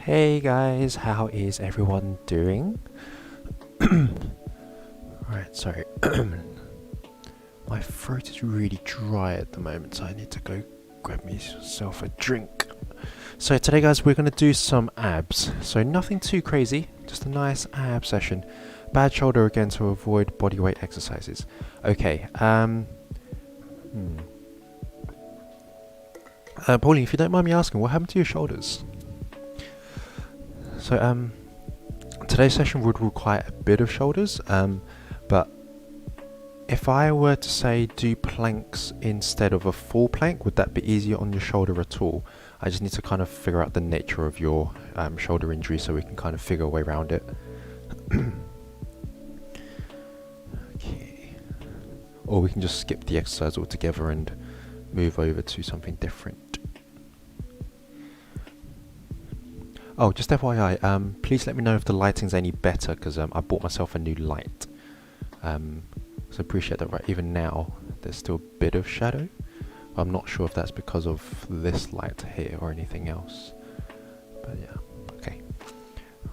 Hey guys, how is everyone doing? Right, sorry. My throat is really dry at the moment, so I need to go grab myself a drink. So today guys, we're going to do some abs. So nothing too crazy, just a nice ab session. Bad shoulder again to avoid bodyweight exercises. Okay, Pauline, if you don't mind me asking, what happened to your shoulders? So, today's session would require a bit of shoulders, but if I were to say do planks instead of a full plank, would that be easier on your shoulder at all? I just need to kind of figure out the nature of your shoulder injury so we can kind of figure a way around it. Okay. Or we can just skip the exercise altogether and move over to something different. Oh, just FYI, please let me know if the lighting's any better, because I bought myself a new light. So appreciate that. Right, even now there's still a bit of shadow. I'm not sure if that's because of this light here or anything else. But yeah, okay.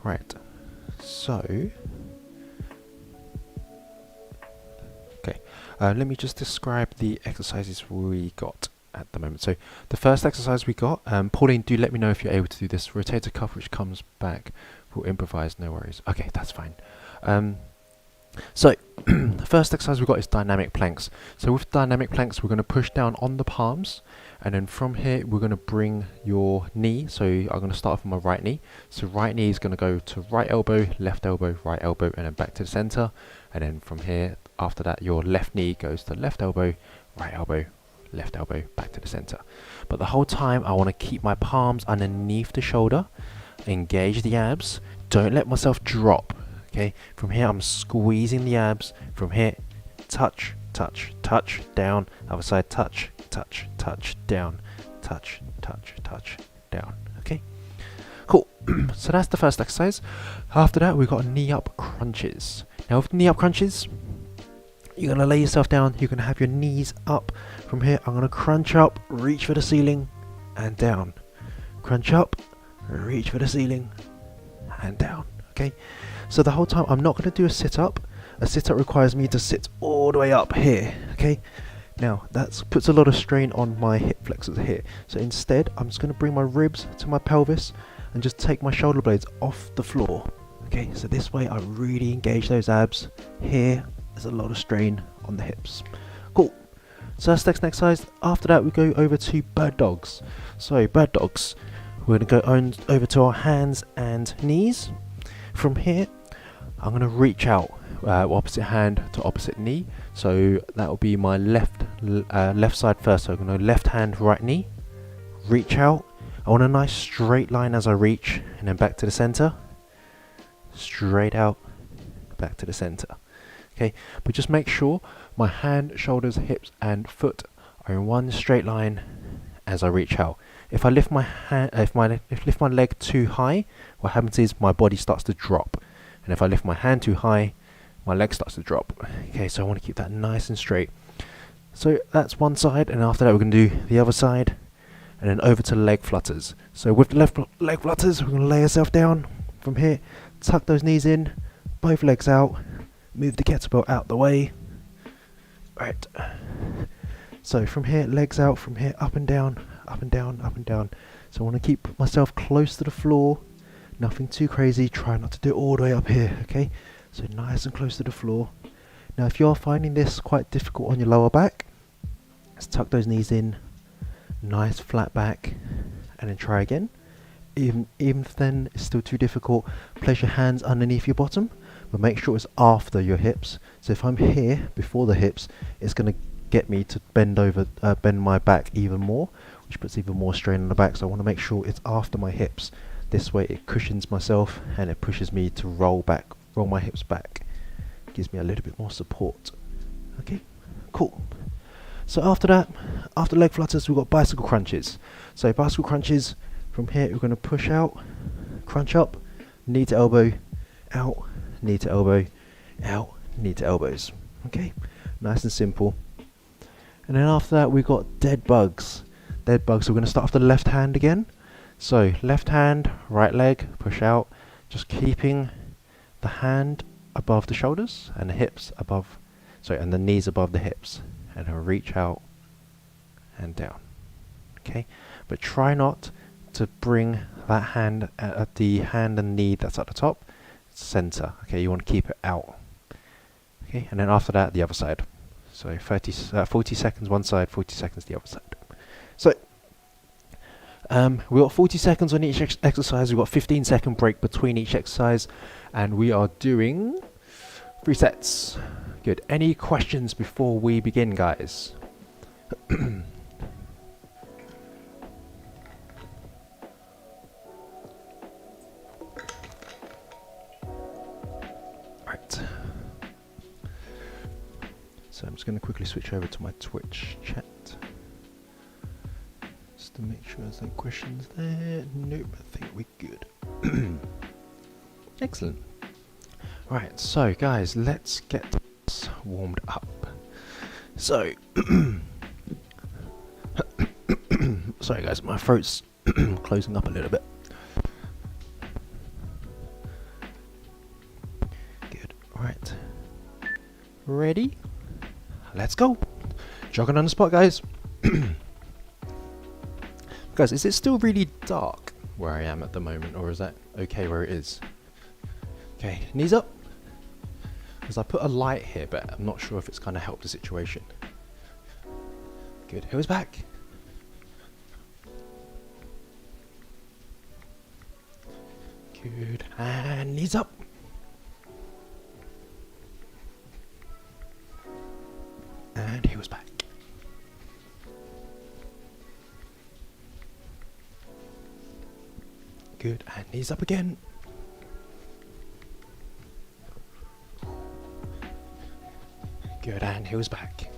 Right, so... Okay, let me just describe the exercises we got at the moment. So the first exercise we got, Pauline, do let me know if you're able to do this. Rotator cuff which comes back. We'll improvise, no worries. Okay, that's fine. So the first exercise we got is dynamic planks. So with dynamic planks, we're going to push down on the palms, and then from here we're going to bring your knee. So I'm going to start off with my right knee. So right knee is going to go to right elbow, right elbow, and then back to the center. And then from here, after that, your left knee goes to left elbow, left elbow, back to the center. But the whole time I want to keep my palms underneath the shoulder, engage the abs, don't let myself drop. Okay, from here I'm squeezing the abs, from here touch, touch, touch, down, other side touch, touch, touch, down, touch, touch, touch, down. Okay, cool. So that's the first exercise. After that we've got knee up crunches. Now with knee up crunches, you're going to lay yourself down, you're going to have your knees up. From here I'm going to crunch up, reach for the ceiling, and down. Crunch up, reach for the ceiling, and down. Okay, so the whole time I'm not going to do a sit-up. A sit-up requires me to sit all the way up here. Okay, now that puts a lot of strain on my hip flexors here. So instead I'm just going to bring my ribs to my pelvis and just take my shoulder blades off the floor. Okay, so this way I really engage those abs. Here there's a lot of strain on the hips. Cool. So that's the next exercise. After that we go over to bird dogs. So bird dogs, we're going to go over to our hands and knees. From here I'm going to reach out, opposite hand to opposite knee. So that will be my left side first. So I'm going to left hand, right knee, reach out. I want a nice straight line as I reach, and then back to the center, straight out, back to the center. Okay, but just make sure my hand, shoulders, hips and foot are in one straight line as I reach out. If I lift my hand, if lift my leg too high, what happens is my body starts to drop. And if I lift my hand too high, my leg starts to drop. Okay, so I want to keep that nice and straight. So that's one side, and after that we're going to do the other side, and then over to leg flutters. So with the left leg flutters, we're going to lay ourselves down. From here, tuck those knees in, both legs out, move the kettlebell out the way. Right. So from here, legs out, from here up and down, up and down, up and down. So I want to keep myself close to the floor, nothing too crazy, try not to do it all the way up here, okay? So nice and close to the floor. Now if you're finding this quite difficult on your lower back, let's tuck those knees in, nice flat back, and then try again. Even if then it's still too difficult, place your hands underneath your bottom, but make sure it's after your hips. So if I'm here before the hips, it's going to get me to bend my back even more, which puts even more strain on the back. So I want to make sure it's after my hips. This way it cushions myself and it pushes me to roll my hips back. Gives me a little bit more support. Okay, cool. So after that, after leg flutters, we've got bicycle crunches. So bicycle crunches, from here we're going to push out, crunch up, knee to elbow, out, knee to elbow, out, knee to elbows. Okay, nice and simple. And then after that we've got dead bugs. Dead bugs, so we're going to start off the left hand again. So left hand, right leg, push out, just keeping the hand above the shoulders and the hips above, sorry, and the knees above the hips, and then reach out and down. Okay, but try not to bring that hand, the hand and knee that's at the top, center. Okay, you want to keep it out. Okay, and then after that, the other side. So 40 seconds one side, 40 seconds the other side. So we've got 40 seconds on each exercise. We've got 15-second break between each exercise, and we are doing 3 sets. Good. Any questions before we begin, guys? Right. So I'm just going to quickly switch over to my Twitch chat, just to make sure there's no questions there. Nope, I think we're good. Excellent. Right, so guys, let's get this warmed up. So, sorry guys, my throat's closing up a little bit. Good, right. Ready? Let's go. Jogging on the spot, guys. Guys, is it still really dark where I am at the moment, or is that okay where it is? Okay, knees up. Because I put a light here, but I'm not sure if it's going to help the situation. Good, heels back. Good, and knees up. And heels back. Good, and knees up again. Good, and heels back.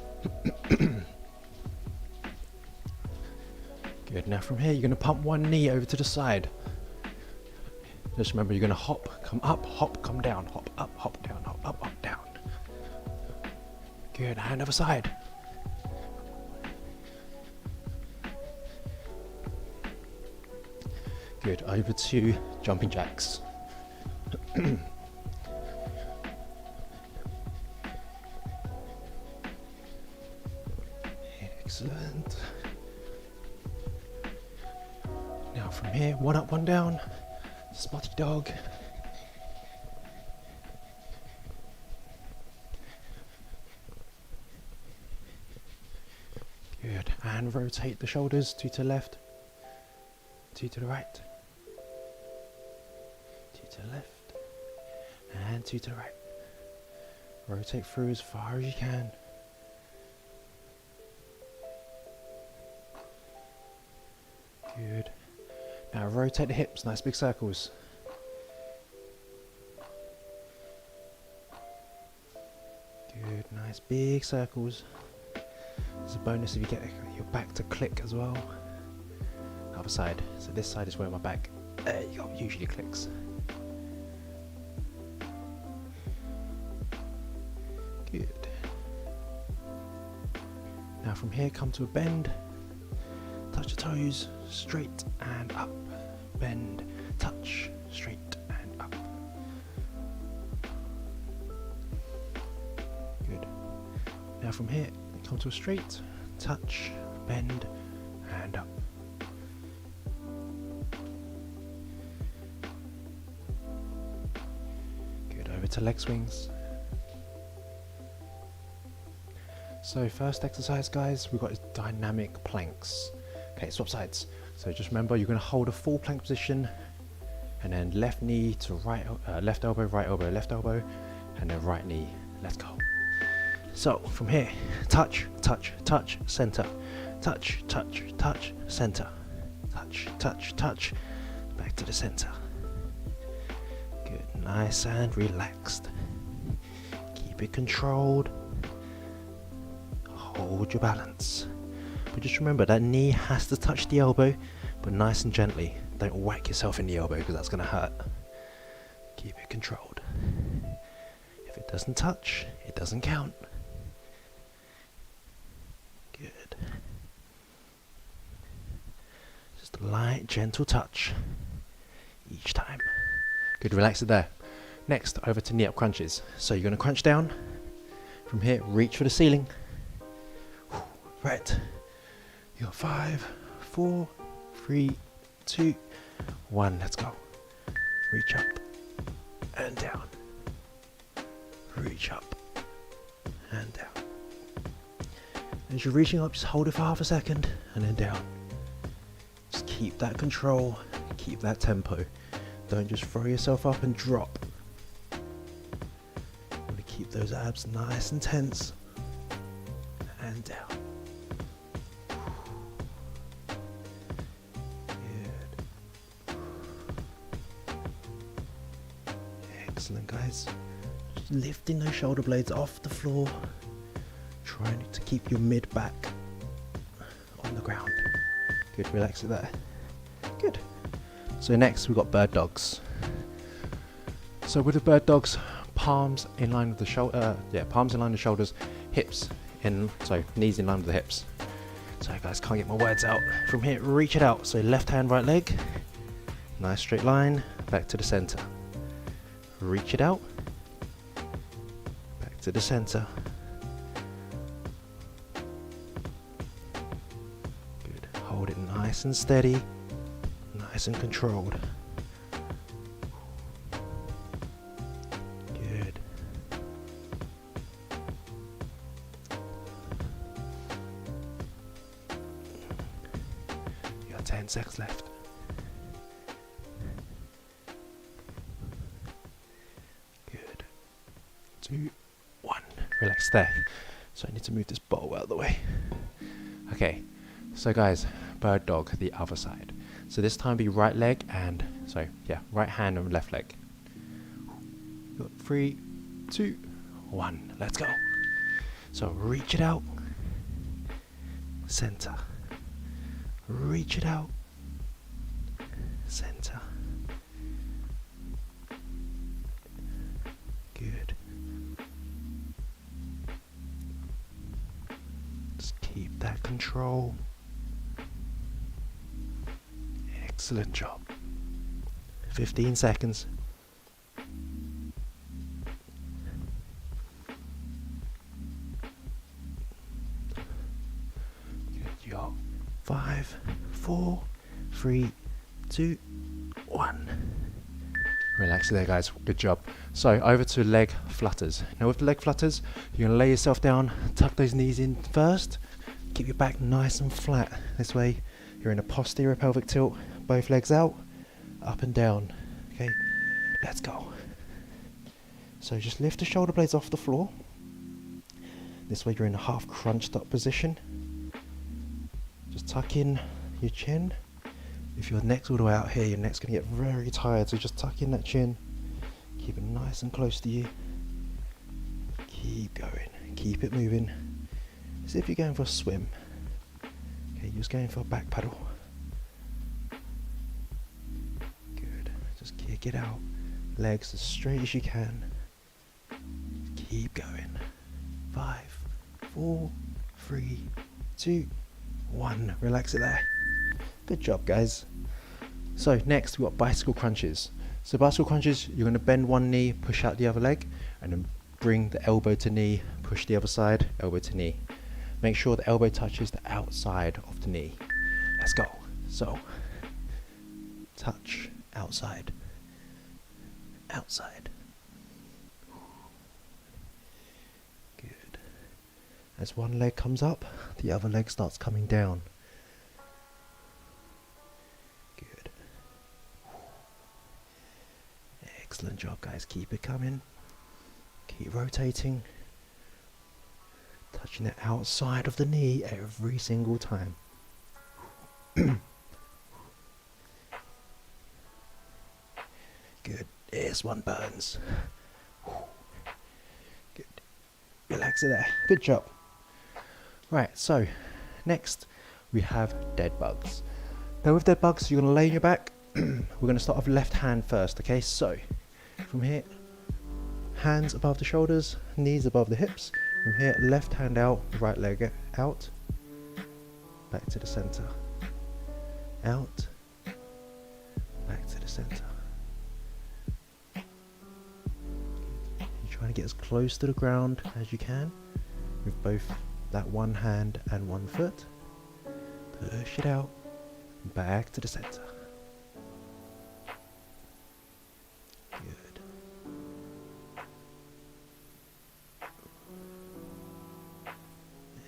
Good, now from here you're going to pump one knee over to the side. Just remember, you're going to hop, come up, hop, come down, hop up, hop down, hop up, hop down. Good, and other side. Good, over to jumping jacks. Excellent. Now from here, one up, one down, spotty dog. Good, and rotate the shoulders, 2 to the left, 2 to the right, 2 to the left, and 2 to the right. Rotate through as far as you can. Good. Now rotate the hips, nice big circles. Good, nice big circles. It's a bonus if you get your back to click as well. Other side. So this side is where my back, there you go, usually clicks. Good. Now from here, come to a bend. Touch the toes, straight and up. Bend, touch, straight and up. Good. Now from here, come to a straight, touch, bend, and up. Good, over to leg swings. So first exercise, guys, we've got dynamic planks. Okay, swap sides. So just remember, you're going to hold a full plank position, and then left knee to right, left elbow, left elbow, and then right knee. Let's go. So from here, touch, touch, touch, center, touch, touch, touch, center, touch, touch, touch, back to the center. Good, nice and relaxed. Keep it controlled. Hold your balance. But just remember, that knee has to touch the elbow, but nice and gently. Don't whack yourself in the elbow because that's going to hurt. Keep it controlled. If it doesn't touch, it doesn't count. Good. Just Just a light, gentle touch each time. Good, relax it there. Next, over to knee up crunches. So you're going to crunch down. From here, reach for the ceiling. Right. You got 5, 4, 3, 2, 1. Let's go. Reach up and down. Reach up and down. As you're reaching up, just hold it for half a second and then down. Just keep that control, keep that tempo. Don't just throw yourself up and drop. You want to keep those abs nice and tense and down. Good. Excellent, guys. Just lifting those shoulder blades off the floor. Trying to keep your mid back on the ground. Good, relax it there. Good. So next we've got bird dogs. So with the bird dogs, palms in line with the shoulder, palms in line with the shoulders, hips in, so knees in line with the hips. So guys, can't get my words out. From here, reach it out. So left hand, right leg, nice straight line, back to the center. Reach it out, back to the center. Hold it nice and steady, nice and controlled. Good. You got 10 seconds left. Good. 2, 1. Relax there. So I need to move this bottle out of the way. Okay. So guys, bird dog, the other side. So this time be right leg and, right hand and left leg. Got 3, 2, 1, let's go. So reach it out, center. Reach it out, center. Good. Just keep that control. Excellent job. 15 seconds. Good job. 5, 4, 3, 2, 1. Relax there, guys. Good job. So over to leg flutters. Now with the leg flutters, you're going to lay yourself down, tuck those knees in first, keep your back nice and flat. This way you're in a posterior pelvic tilt. Both legs out, up and down. Okay, let's go. So just lift the shoulder blades off the floor. This way you're in a half crunched up position. Just tuck in your chin. If your neck's all the way out here, your neck's going to get very tired, so just tuck in that chin. Keep it nice and close to you. Keep going, keep it moving. As if you're going for a swim. Okay, you're just going for a back paddle. Just kick it out. Legs as straight as you can. Keep going. 5, 4, 3, 2, 1. Relax it there. Good job, guys. So next we've got bicycle crunches. So bicycle crunches, you're going to bend one knee, push out the other leg, and then bring the elbow to knee, push the other side, elbow to knee. Make sure the elbow touches the outside of the knee. Let's go. So touch. Outside, outside. Good. As one leg comes up, the other leg starts coming down. Good. Excellent job, guys. Keep it coming. Keep rotating. Touching the outside of the knee every single time. Good. This one burns. Good. Relax it there. Good job. Right, so next we have dead bugs. Now with dead bugs, you're going to lay on your back. We're going to start off left hand first, okay? So from here, hands above the shoulders, knees above the hips. From here, left hand out, right leg out. Back to the center. out, back to the center. You're trying to get as close to the ground as you can with both that one hand and one foot. Push it out, back to the center. Good.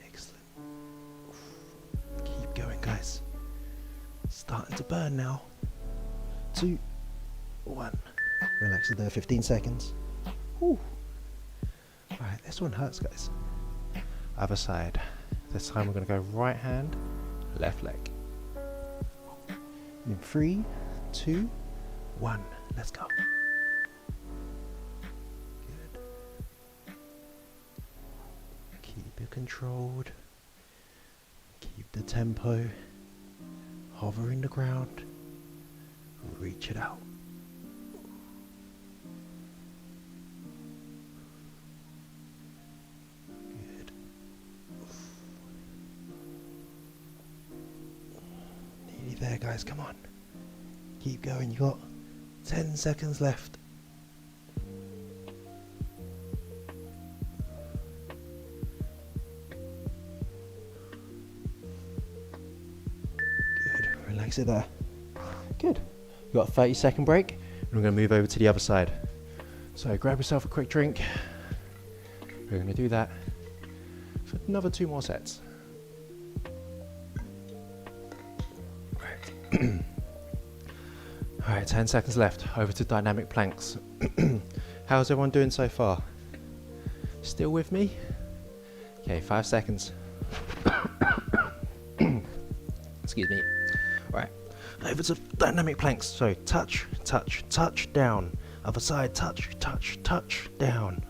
Excellent. Keep going, guys. Starting to burn now. 2, 1. Relax it there, 15 seconds. Whew. Alright, this one hurts, guys. Other side. This time we're going to go right hand, left leg. In 3, 2, 1. Let's go. Good. Keep it controlled. Keep the tempo. Hovering the ground. Reach it out. Good. Nearly there, guys. Come on. Keep going. You got 10 seconds left. Good. Relax it there. Good. You got a 30-second break, and we're going to move over to the other side. So grab yourself a quick drink. We're going to do that for another 2 more sets. Right. Alright, 10 seconds left. Over to dynamic planks. How's everyone doing so far? Still with me? Okay, 5 seconds. Excuse me. Right, over to dynamic planks. So touch, touch, touch, down. Other side, touch, touch, touch, down.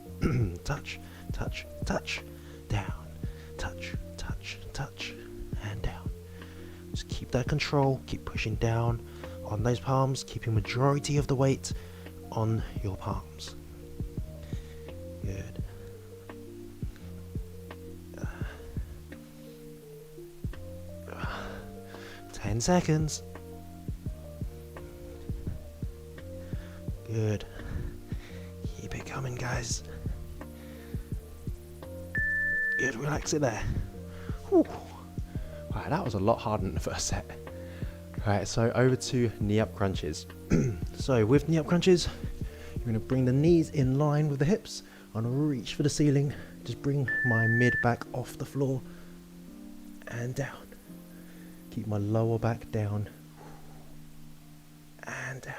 Touch, touch, touch, down. Touch, touch, touch, and down. Just keep that control. Keep pushing down on those palms, keeping majority of the weight on your palms. Good. 10 seconds. Good. Keep it coming, guys. Good, relax it there. Whew. Right, that was a lot harder than the first set. Right, so over to knee up crunches. So with knee up crunches, you're going to bring the knees in line with the hips. I'm going to reach for the ceiling. Just bring my mid back off the floor and down. Keep my lower back down and down.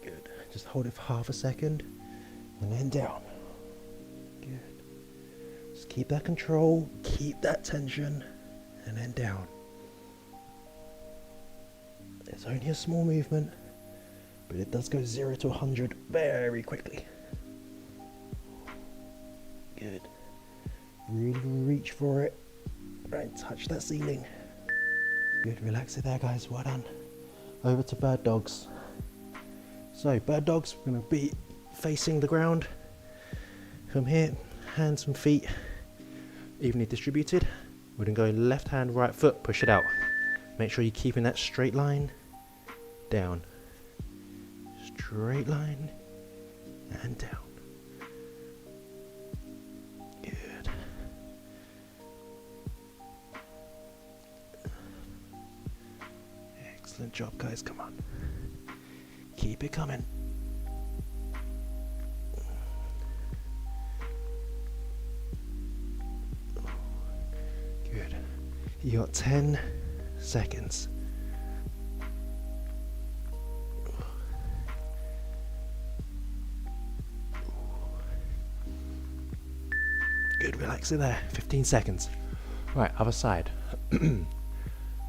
Good. Just hold it for half a second and then down. Good. Just keep that control, keep that tension, and then down. It's only a small movement, but it does go 0 to 100 very quickly. Good. Really reach for it. Right, touch that ceiling. Good, relax it there, guys. Well done. Over to bird dogs. So, bird dogs, we're going to be facing the ground. From here, hands and feet evenly distributed. We're going to go left hand, right foot, push it out. Make sure you're keeping that straight line down. Straight line and down. Good. Excellent job, guys. Come on. Keep it coming. Good. You got 10 seconds. Good, relax it there. 15 seconds. Right, other side.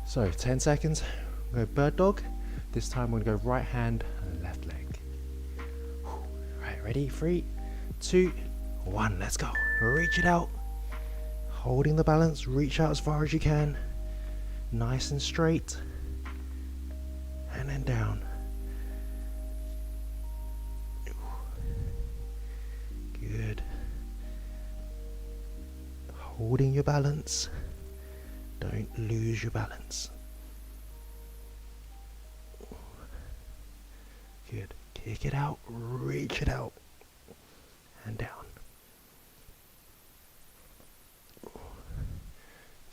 So 10 seconds. We'll go bird dog. This time we're going to go right hand and left leg. Right, ready? 3, 2, 1. Let's go. Reach it out. Holding the balance. Reach out as far as you can. Nice and straight. And then down. Good. holding your balance. Don't lose your balance. Good. Kick it out, reach it out, and down.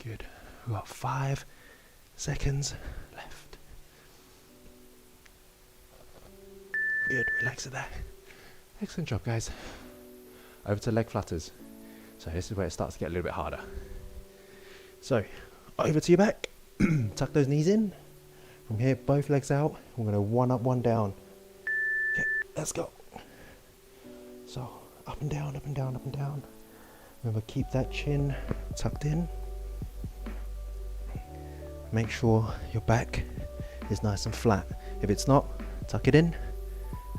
Good. We've got 5 seconds left. Good, relax it there. Excellent job, guys. Over to leg flutters. So this is where it starts to get a little bit harder. So, over to your back. Tuck those knees in. From here, both legs out. We're going to 1 up, 1 down. Okay, let's go. So, up and down, up and down, up and down. Remember, keep that chin tucked in. Make sure your back is nice and flat. If it's not, tuck it in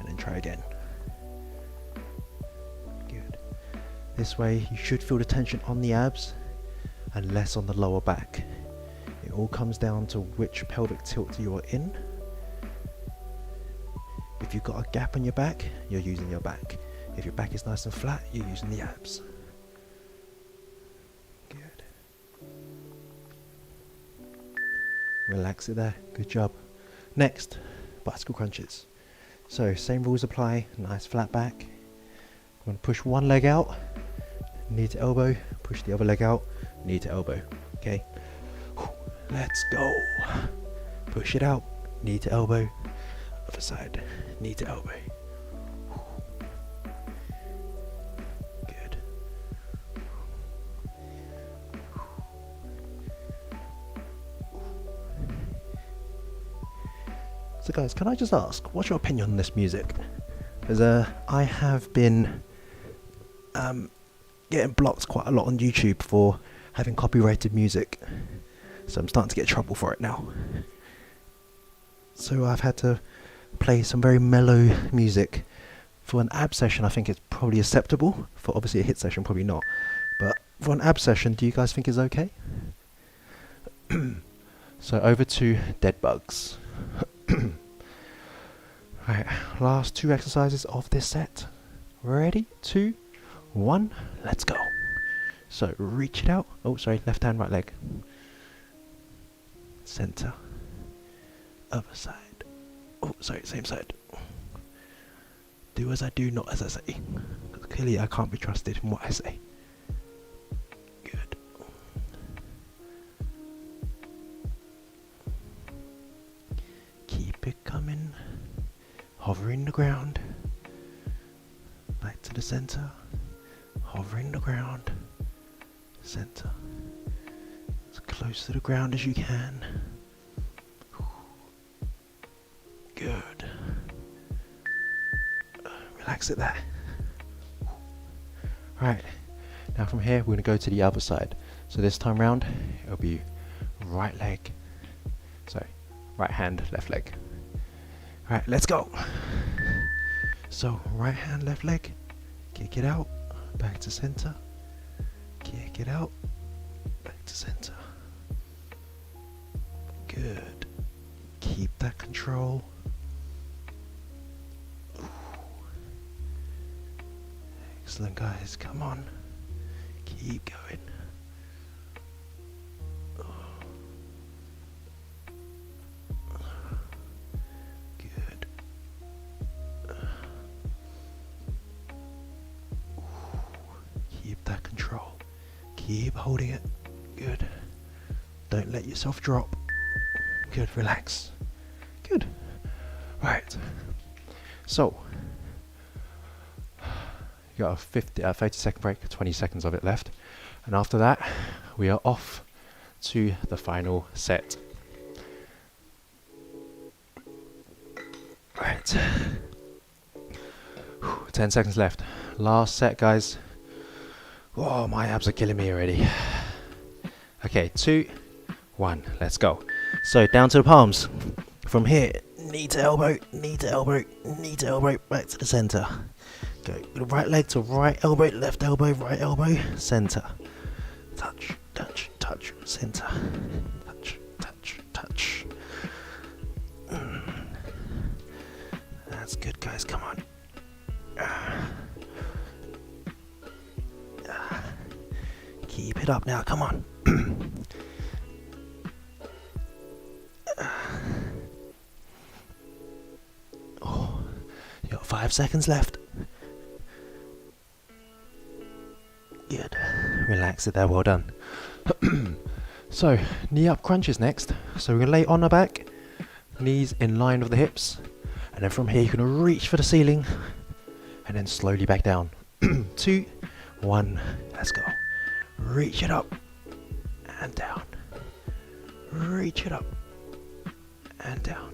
and then try again. Good. This way you should feel the tension on the abs and less on the lower back. It all comes down to which pelvic tilt you're in. If you've got a gap in your back, you're using your back. If your back is nice and flat, you're using the abs. Relax it there, good job. Next, bicycle crunches. So same rules apply, nice flat back. I'm going to push one leg out, knee to elbow, push the other leg out, knee to elbow. Okay, let's go. Push it out, knee to elbow, other side, knee to elbow. Good. So guys, can I just ask, what's your opinion on this music? Because I have been getting blocked quite a lot on YouTube for having copyrighted music. So I'm starting to get in trouble for it now. So I've had to play some very mellow music. For an ab session, I think it's probably acceptable. For obviously a hit session, probably not. But for an ab session, do you guys think it's okay? So over to dead bugs. Right, last 2 exercises of this set. Ready? 2, 1, let's go. So reach it out. Oh, sorry, left hand, right leg. Center. Other side. Oh, sorry, same side. Do as I do, not as I say. Because clearly I can't be trusted in what I say. Good. Keep it coming. Hovering the ground. Back to the center. Hovering the ground. Center. As close to the ground as you can. Good. Relax it there. Right. Now from here we're going to go to the other side. So this time round it'll be right leg. Sorry. Right hand, left leg. Alright, let's go. So, right hand, left leg. Kick it out. Back to center. Kick it out. Back to center. Good. Keep that control. Excellent, guys. Come on. Keep going. Keep holding it. Good. Don't let yourself drop. Good, relax. Good. Right. So, you got a 30-second break, 20 seconds of it left. And after that, we are off to the final set. Right. 10 seconds left. Last set, guys. Oh, my abs are killing me already. Okay, 2, 1, let's go. So down to the palms. From here, knee to elbow, knee to elbow, knee to elbow, back to the center. Go right leg to right elbow, right elbow, center. Touch, touch, touch, center. Touch, touch, touch. That's good, guys, come on. Keep it up now, come on. Oh, you got 5 seconds left. Good. Relax it there, well done. So, knee up crunches next. So we're going to lay on our back, knees in line with the hips, and then from here you're going to reach for the ceiling, and then slowly back down. 2, 1, let's go. Reach it up and down. Reach it up and down.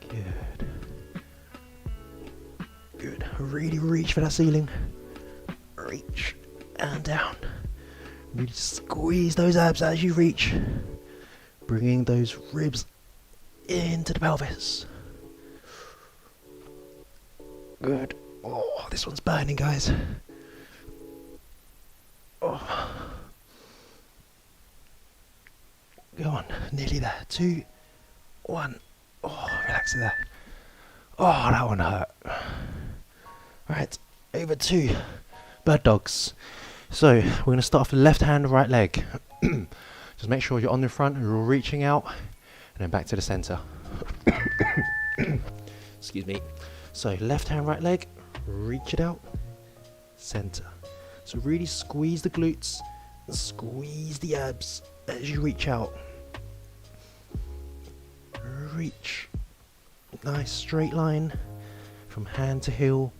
Good. Good. Really reach for that ceiling. Reach and down. Really squeeze those abs as you reach. Bringing those ribs into the pelvis. Good. Oh, this one's burning, guys. Oh. Go on, nearly there. 2, 1. Oh, relax it there. Oh, that one hurt. Right, over to bird dogs. So, we're going to start off the left hand, right leg. Just make sure you're on the front and you're reaching out, and then back to the center. Excuse me. So, left hand, right leg, reach it out, center. So, really squeeze the glutes and squeeze the abs as you reach out. Reach. Nice straight line from hand to heel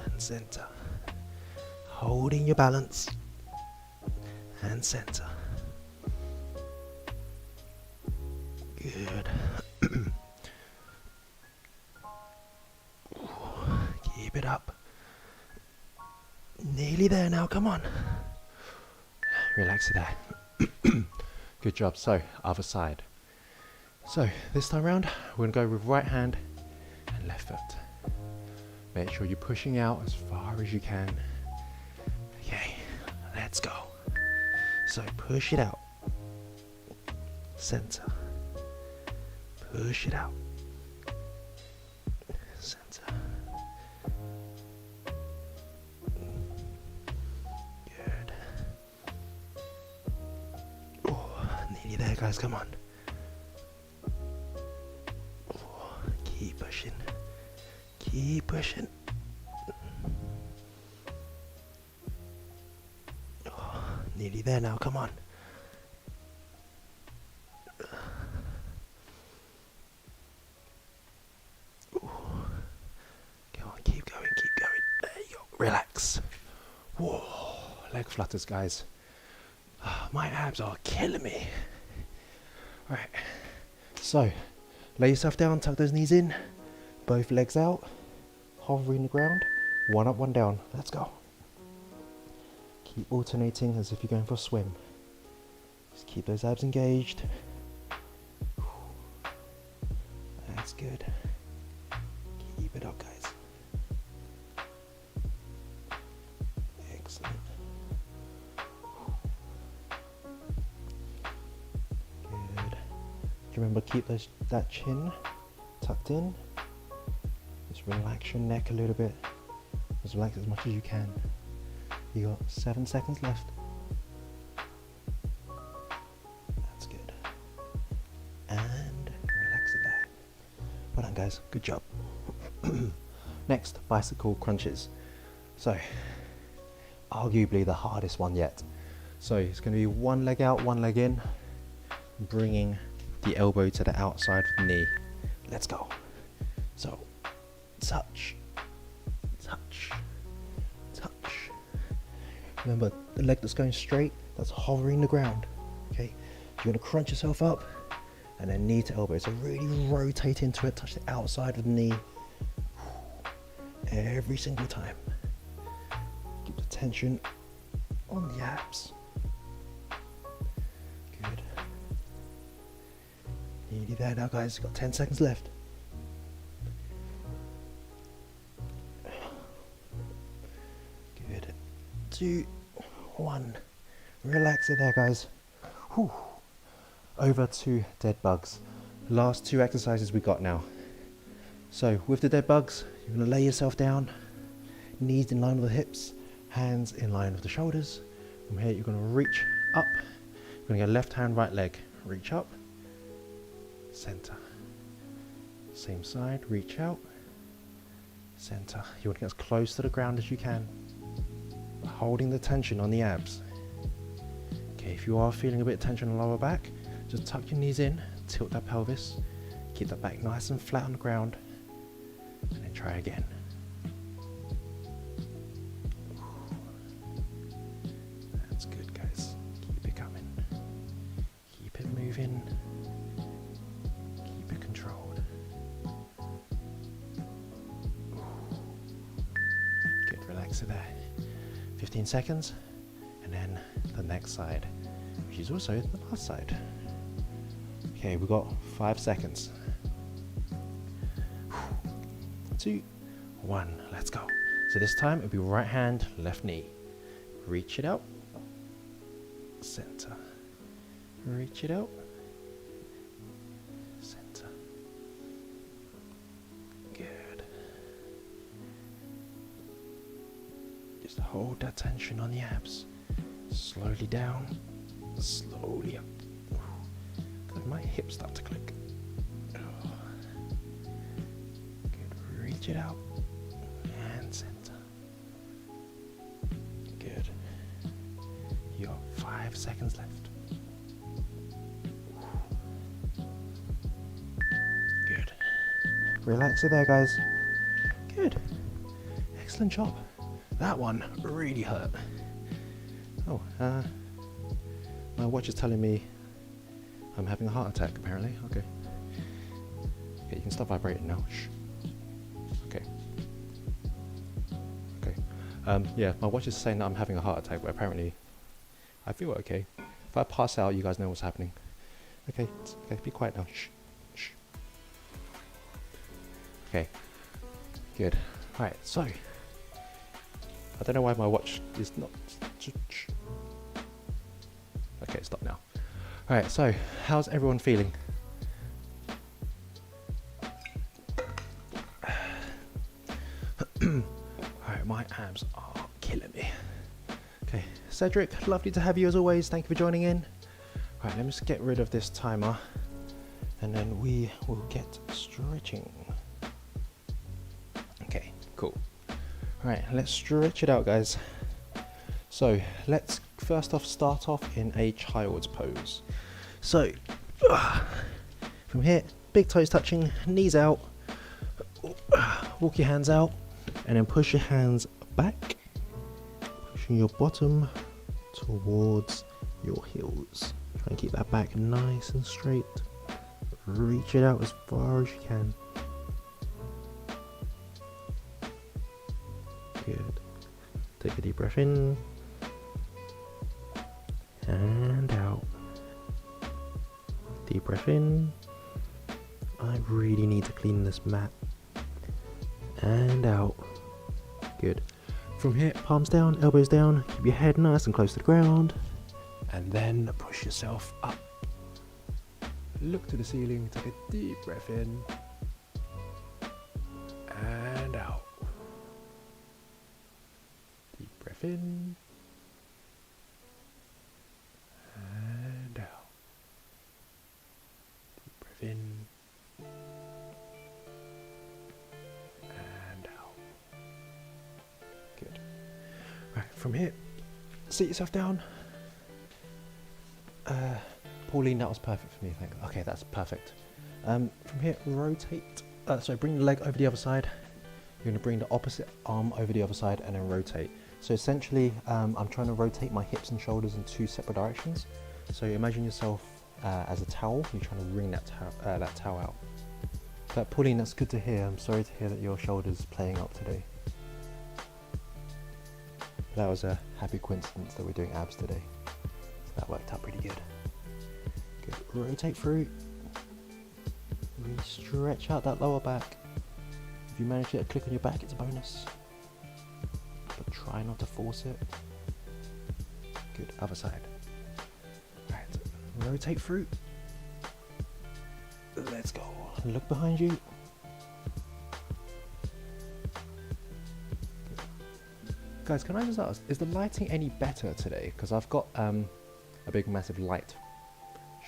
and center. Holding your balance and center. Good. Keep it up. Nearly there now, come on. Relax it there. Good job. So, other side. So, this time round, we're going to go with right hand and left foot. Make sure you're pushing out as far as you can. Okay, let's go. So push it out. Center. Push it out. Center. Good. Oh, nearly there, guys, come on. Oh, keep pushing. Keep pushing. Nearly there now, come on. Ooh. Go on, keep going, keep going. There you go. Relax. Whoa, leg flutters, guys. My abs are killing me. Right, so lay yourself down, tuck those knees in, both legs out, hovering the ground, one up, one down. Let's go. Keep alternating as if you're going for a swim. Just keep those abs engaged. That's good. Keep it up, guys. Excellent. Good. Remember, keep that chin tucked in. Just relax your neck a little bit. Just relax as much as you can. You got 7 seconds left. That's good. And relax it there. Well done, guys. Good job. Next, bicycle crunches. So, arguably the hardest one yet. So it's going to be one leg out, one leg in, bringing the elbow to the outside of the knee. Let's go. So, touch, touch, touch. Remember, the leg that's going straight, that's hovering the ground. Okay, you're going to crunch yourself up, and then knee to elbow. So really rotate into it, touch the outside of the knee. Every single time. Keep the tension on the abs. Good. Nearly there now, guys. You've got 10 seconds left. Good. 2, 1. Relax it there, guys. Whew. Over to dead bugs. Last 2 exercises we got now. So with the dead bugs, you're going to lay yourself down, knees in line with the hips, hands in line with the shoulders. From here, you're going to reach up. You're going to go left hand, right leg. Reach up, center. Same side, reach out, center. You want to get as close to the ground as you can, holding the tension on the abs. Okay, if you are feeling a bit of tension in the lower back, just tuck your knees in, tilt that pelvis, keep that back nice and flat on the ground, and then try again. That's good, guys. Keep it coming. Keep it moving. Keep it controlled. Good, relax it there. 15 seconds, and then the next side, which is also the last side. Okay, we've got 5 seconds. 2, 1, let's go. So this time it'll be right hand, left knee. Reach it out, center. Reach it out, center. Good. Just hold that tension on the abs. Slowly down, slowly up. God, my hips start to click. Oh. Good, reach it out and center. Good. You got 5 seconds left. Good. Relax it there, guys. Good. Excellent job. That one really hurt. Oh, my watch is telling me I'm having a heart attack, apparently. Okay. Okay, you can stop vibrating now. Shh. Okay. Okay. Yeah, my watch is saying that I'm having a heart attack, but apparently I feel okay. If I pass out, you guys know what's happening. Okay, okay, be quiet now. Shh. Shh. Okay. Good. Alright, so I don't know why my watch is not. Okay, stop now. Alright, so how's everyone feeling? Alright, my abs are killing me. Okay, Cedric, lovely to have you as always. Thank you for joining in. Alright, let me just get rid of this timer and then we will get stretching. Okay, cool. Alright, let's stretch it out, guys. So, let's first off start off in a child's pose. So, from here, big toes touching, knees out, walk your hands out, and then push your hands back, pushing your bottom towards your heels. Try and keep that back nice and straight. Reach it out as far as you can. Good. Take a deep breath in and out. Deep breath in. I really need to clean this mat. And out. Good. From here, palms down, elbows down. Keep your head nice and close to the ground. And then push yourself up. Look to the ceiling. Take a deep breath in. And out. Deep breath in. And out. Deep breath in. And out. Good. Right, from here, sit yourself down. Pauline, that was perfect for me, I think. Okay, that's perfect. From here, rotate. Bring the leg over the other side. You're going to bring the opposite arm over the other side and then rotate. So essentially, I'm trying to rotate my hips and shoulders in 2 separate directions. So imagine yourself as a towel. You're trying to wring that towel out. But Pauline, that's good to hear. I'm sorry to hear that your shoulder's playing up today. That was a happy coincidence that we're doing abs today. So that worked out pretty good. Good. Rotate through. Really stretch out that lower back. If you manage to get a click on your back, it's a bonus. But try not to force it. Good. Other side. Right. Rotate through. Let's go. Look behind you. Good. Guys, can I just ask, is the lighting any better today? Because I've got a big massive light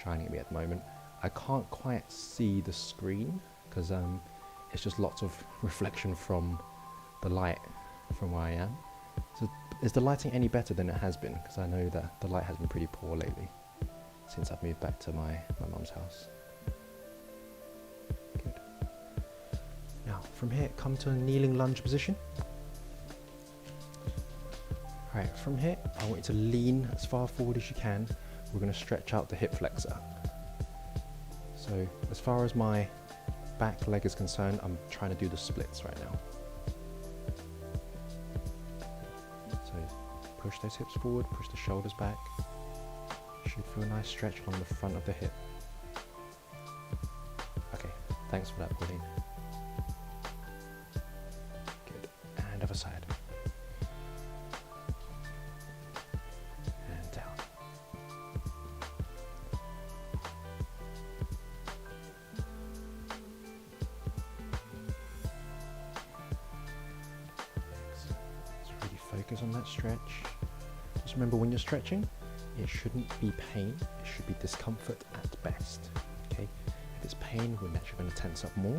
shining at me at the moment. I can't quite see the screen because it's just lots of reflection from the light from where I am. So is the lighting any better than it has been? Because I know that the light has been pretty poor lately since I've moved back to my mum's house. Good. Now from here, come to a kneeling lunge position. Alright, from here, I want you to lean as far forward as you can. We're going to stretch out the hip flexor. So as far as my back leg is concerned, I'm trying to do the splits right now. So push those hips forward, push the shoulders back. Should feel a nice stretch along the front of the hip. Okay, thanks for that, Pauline. Good, and other side. And down. Let's really focus on that stretch. Just remember, when you're stretching, it shouldn't be pain, it should be discomfort at best. Okay, if it's pain, we're naturally going to tense up more,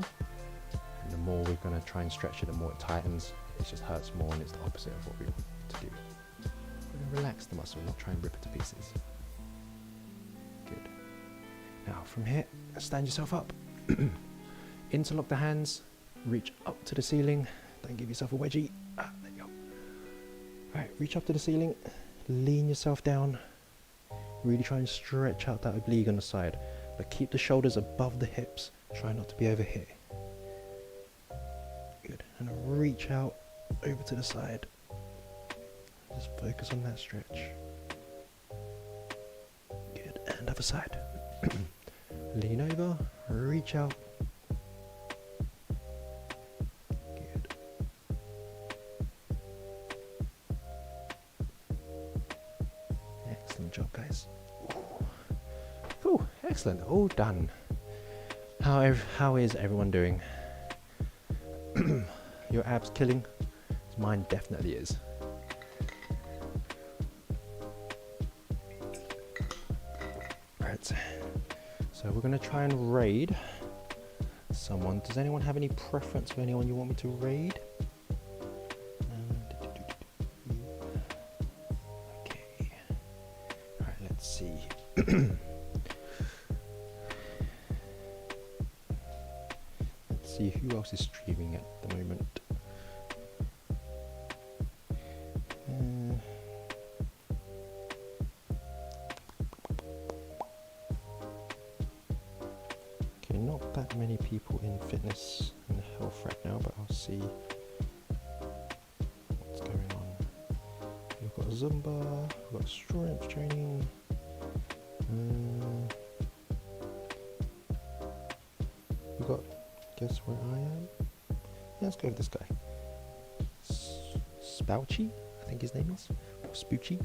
and the more we're going to try and stretch it, the more it tightens. It just hurts more, and it's the opposite of what we want to do. We're going to relax the muscle, not try and rip it to pieces. Good. Now from here, stand yourself up. Interlock the hands, reach up to the ceiling. Don't give yourself a wedgie. There you go. Right, reach up to the ceiling, lean yourself down. Really try and stretch out that oblique on the side, but keep the shoulders above the hips. Try not to be over here. Good. And reach out over to the side. Just focus on that stretch. Good. And other side. Lean over, reach out. Good. Excellent job, guys. Cool, excellent, all done. How is everyone doing? Your abs killing? Mine definitely is. Right, so we're going to try and raid someone. Does anyone have any preference for anyone you want me to raid? Okay. Alright, let's see. Let's see who else is streaming at the moment. Okay, not that many people in fitness and health right now, but I'll see what's going on. We've got Zumba, we've got strength training. We've got, guess where I am? Yeah, let's go with this guy. Spouchy, I think his name is. Or Spoochie.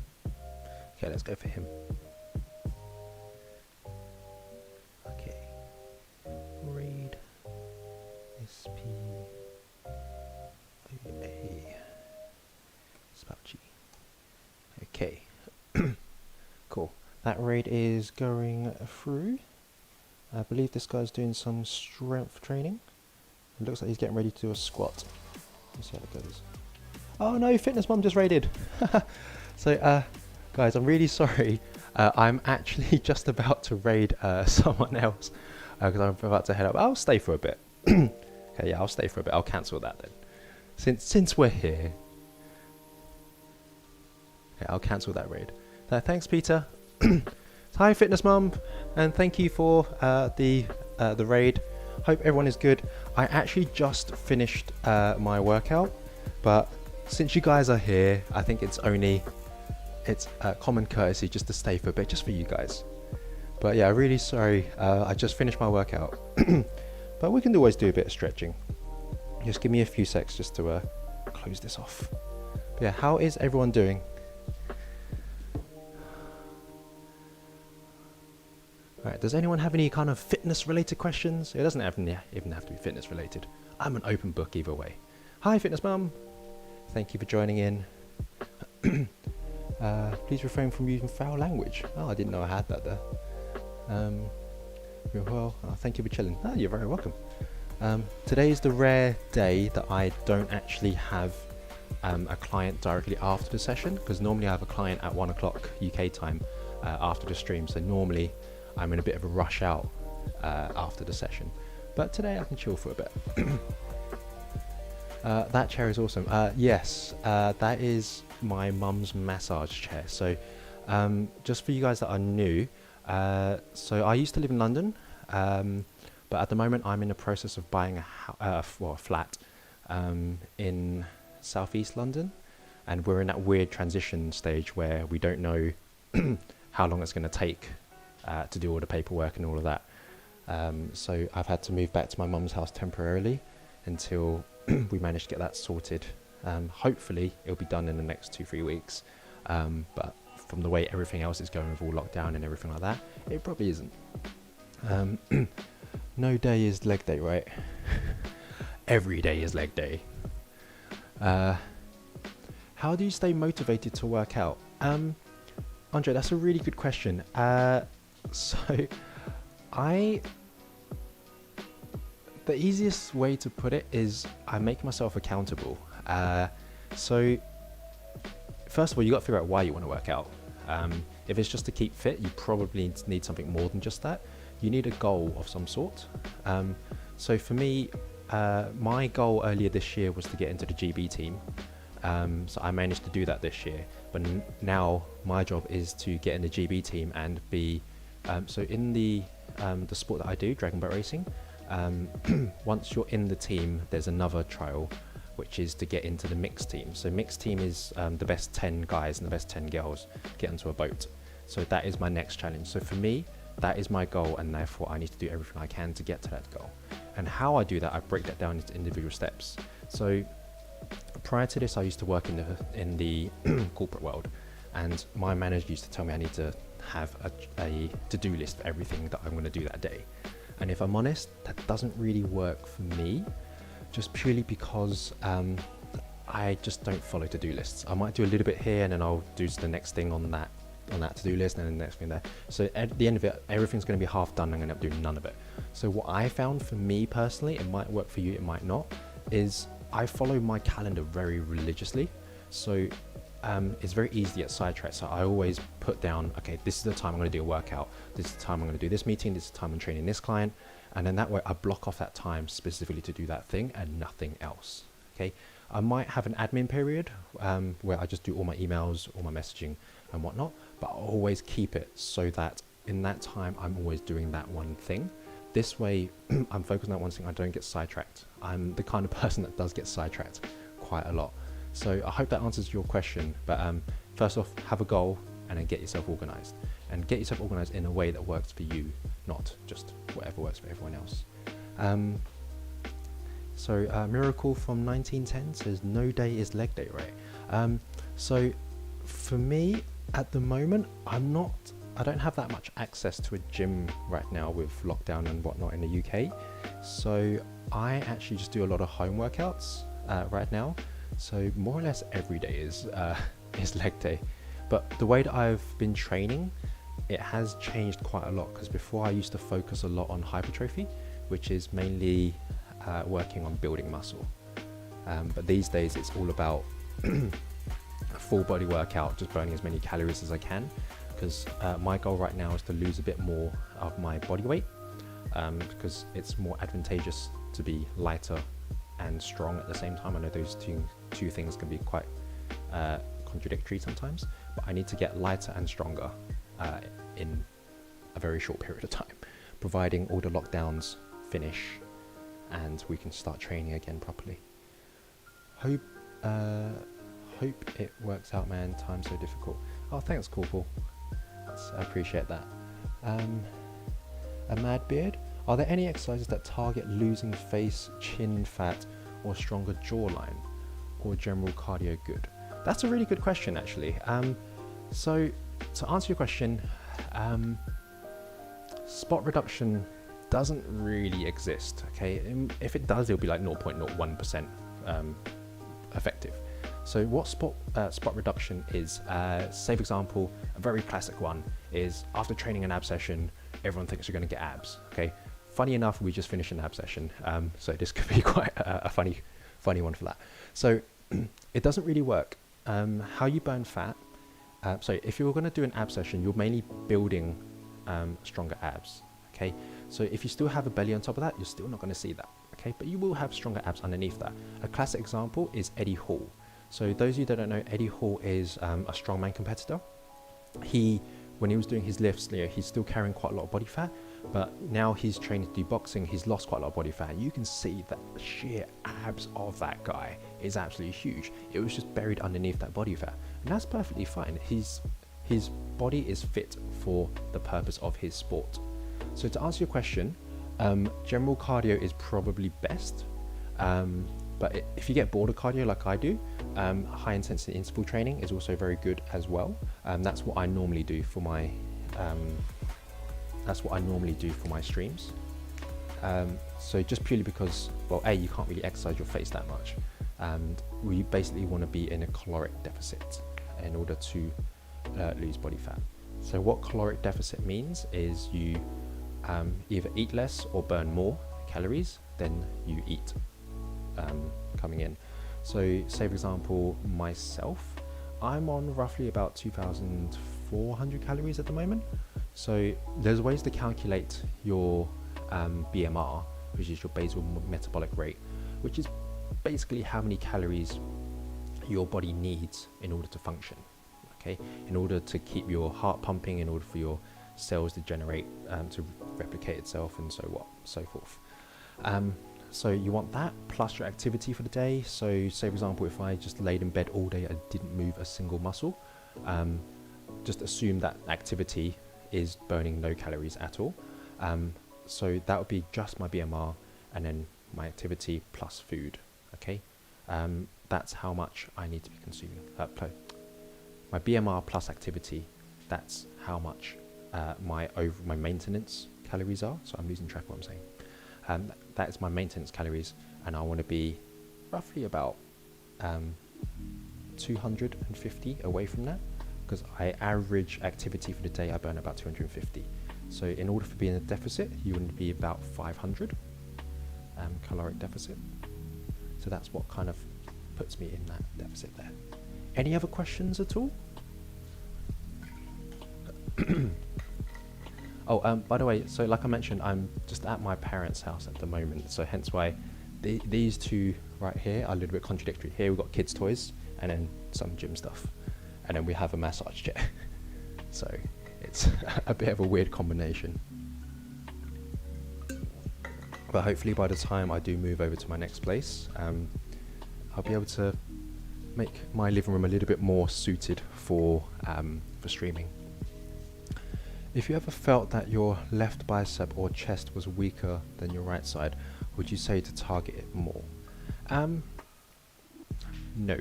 Okay, let's go for him. Okay. Raid. SPA. Spouchy. Okay. Cool. That raid is going through. I believe this guy's doing some strength training. It looks like he's getting ready to do a squat. Let's see how it goes. Oh no, Fitness Mum just raided. So, guys, I'm really sorry. I'm actually just about to raid someone else because I'm about to head up. I'll stay for a bit. Okay, yeah, I'll stay for a bit. I'll cancel that then. Since we're here. Okay, I'll cancel that raid. Thanks, Peter. Hi, Fitness Mum, and thank you for the raid. Hope everyone is good. I actually just finished my workout, but since you guys are here, I think it's common courtesy just to stay for a bit, just for you guys. But yeah, really sorry. I just finished my workout, but we can always do a bit of stretching. Just give me a few secs just to close this off. But yeah, how is everyone doing? Alright, does anyone have any kind of fitness related questions? It doesn't even have to be fitness related. I'm an open book either way. Hi, Fitness Mum. Thank you for joining in. Please refrain from using foul language. Oh, I didn't know I had that there. Well, thank you for chilling. Oh, you're very welcome. Today is the rare day that I don't actually have a client directly after the session, because normally I have a client at 1 o'clock UK time after the stream, so normally I'm in a bit of a rush out after the session, but today I can chill for a bit. That chair is awesome. Yes, that is my mum's massage chair. So just for you guys that are new, so I used to live in London, but at the moment I'm in the process of buying a flat in southeast London, and we're in that weird transition stage where we don't know how long it's going to take to do all the paperwork and all of that. So I've had to move back to my mum's house temporarily until we manage to get that sorted. Hopefully it'll be done in the next 2-3 weeks, but from the way everything else is going with all lockdown and everything like that, it probably isn't. No day is leg day, right? Every day is leg day. How do you stay motivated to work out? Andre, that's a really good question. The easiest way to put it is I make myself accountable. So first of all, you got to figure out why you want to work out. If it's just to keep fit, you probably need something more than just that. You need a goal of some sort. So for me, my goal earlier this year was to get into the GB team. So I managed to do that this year, but now my job is to get in the GB team and be so in the sport that I do, Dragon Boat Racing. Once you're in the team, there's another trial, which is to get into the mixed team. So mixed team is the best 10 guys and the best 10 girls get onto a boat. So that is my next challenge. So for me, that is my goal, and therefore I need to do everything I can to get to that goal. And how I do that, I break that down into individual steps. So prior to this, I used to work in the corporate world, and my manager used to tell me I need to have a to-do list for everything that I'm going to do that day. And if I'm honest, that doesn't really work for me, just purely because I just don't follow to-do lists. I might do a little bit here, and then I'll do the next thing on that to-do list, and then the next thing there. So at the end of it, everything's going to be half done, and I'm going to end up doing none of it. So what I found for me personally, it might work for you, it might not, is I follow my calendar very religiously. So it's very easy to get sidetracked. So I always put down, okay, this is the time I'm going to do a workout, this is the time I'm going to do this meeting, this is the time I'm training this client, and then that way I block off that time specifically to do that thing and nothing else. Okay, I might have an admin period where I just do all my emails, all my messaging and whatnot, but I always keep it so that in that time I'm always doing that one thing. This way I'm focused on that one thing, I don't get sidetracked. I'm the kind of person that does get sidetracked quite a lot. So I hope that answers your question, but first off, have a goal and then get yourself organized, and get yourself organized in a way that works for you, not just whatever works for everyone else. Miracle from 1910 says no day is leg day, right? So for me at the moment, I don't have that much access to a gym right now with lockdown and whatnot in the UK. So I actually just do a lot of home workouts right now. So more or less every day is leg day. But the way that I've been training, it has changed quite a lot, because before I used to focus a lot on hypertrophy, which is mainly working on building muscle. But these days it's all about a full body workout, just burning as many calories as I can, because my goal right now is to lose a bit more of my body weight, because it's more advantageous to be lighter and strong at the same time. I know those two things can be quite contradictory sometimes, but I need to get lighter and stronger in a very short period of time, providing all the lockdowns finish and we can start training again properly. Hope it works out, man. Time's so difficult. Oh, thanks, Corporal. I appreciate that. A mad beard. Are there any exercises that target losing face, chin fat, or stronger jawline, or general cardio good? That's a really good question, actually. So to answer your question, spot reduction doesn't really exist. Okay, if it does, it'll be like 0.01% effective. So what spot reduction is, say for example, a very classic one is after training an ab session, everyone thinks you're going to get abs. Okay, funny enough, we just finished an ab session, so this could be quite a funny one for that. So it doesn't really work. How you burn fat. So if you're going to do an ab session, you're mainly building stronger abs. Okay, so if you still have a belly on top of that, you're still not going to see that. Okay, but you will have stronger abs underneath that. A classic example is Eddie Hall. So those of you that don't know, Eddie Hall is a strongman competitor. When he was doing his lifts, he's still carrying quite a lot of body fat, but now he's training to do boxing, he's lost quite a lot of body fat. And you can see that the sheer abs of that guy is absolutely huge. It was just buried underneath that body fat, and that's perfectly fine. His body is fit for the purpose of his sport. So to answer your question, general cardio is probably best, but if you get bored of cardio like I do, high intensity interval training is also very good as well. That's what I normally do for my streams. So just purely because, well, you can't really exercise your face that much, and we basically want to be in a caloric deficit in order to lose body fat. So what caloric deficit means is you either eat less or burn more calories than you eat coming in. So say for example myself, I'm on roughly about 2,400 calories at the moment. So there's ways to calculate your BMR, which is your basal metabolic rate, which is basically how many calories your body needs in order to function. Okay, in order to keep your heart pumping, in order for your cells to generate, to replicate itself, and so forth. So you want that plus your activity for the day. So say for example, if I just laid in bed all day, I didn't move a single muscle, just assume that activity is burning no calories at all. So that would be just my BMR and then my activity plus food. Okay, that's how much I need to be consuming. My BMR plus activity, that's how much my maintenance calories are. So I'm losing track of what I'm saying. That is my maintenance calories, and I want to be roughly about 250 away from that, because I average activity for the day, I burn about 250. So in order for being in a deficit, you want to be about 500 caloric deficit. So that's what kind of puts me in that deficit there. Any other questions at all? Oh, by the way, so like I mentioned, I'm just at my parents' house at the moment, so hence why these two right here are a little bit contradictory. Here we've got kids' toys and then some gym stuff, and then we have a massage chair. So it's a bit of a weird combination. But hopefully by the time I do move over to my next place, I'll be able to make my living room a little bit more suited for streaming. If you ever felt that your left bicep or chest was weaker than your right side, would you say to target it more? No.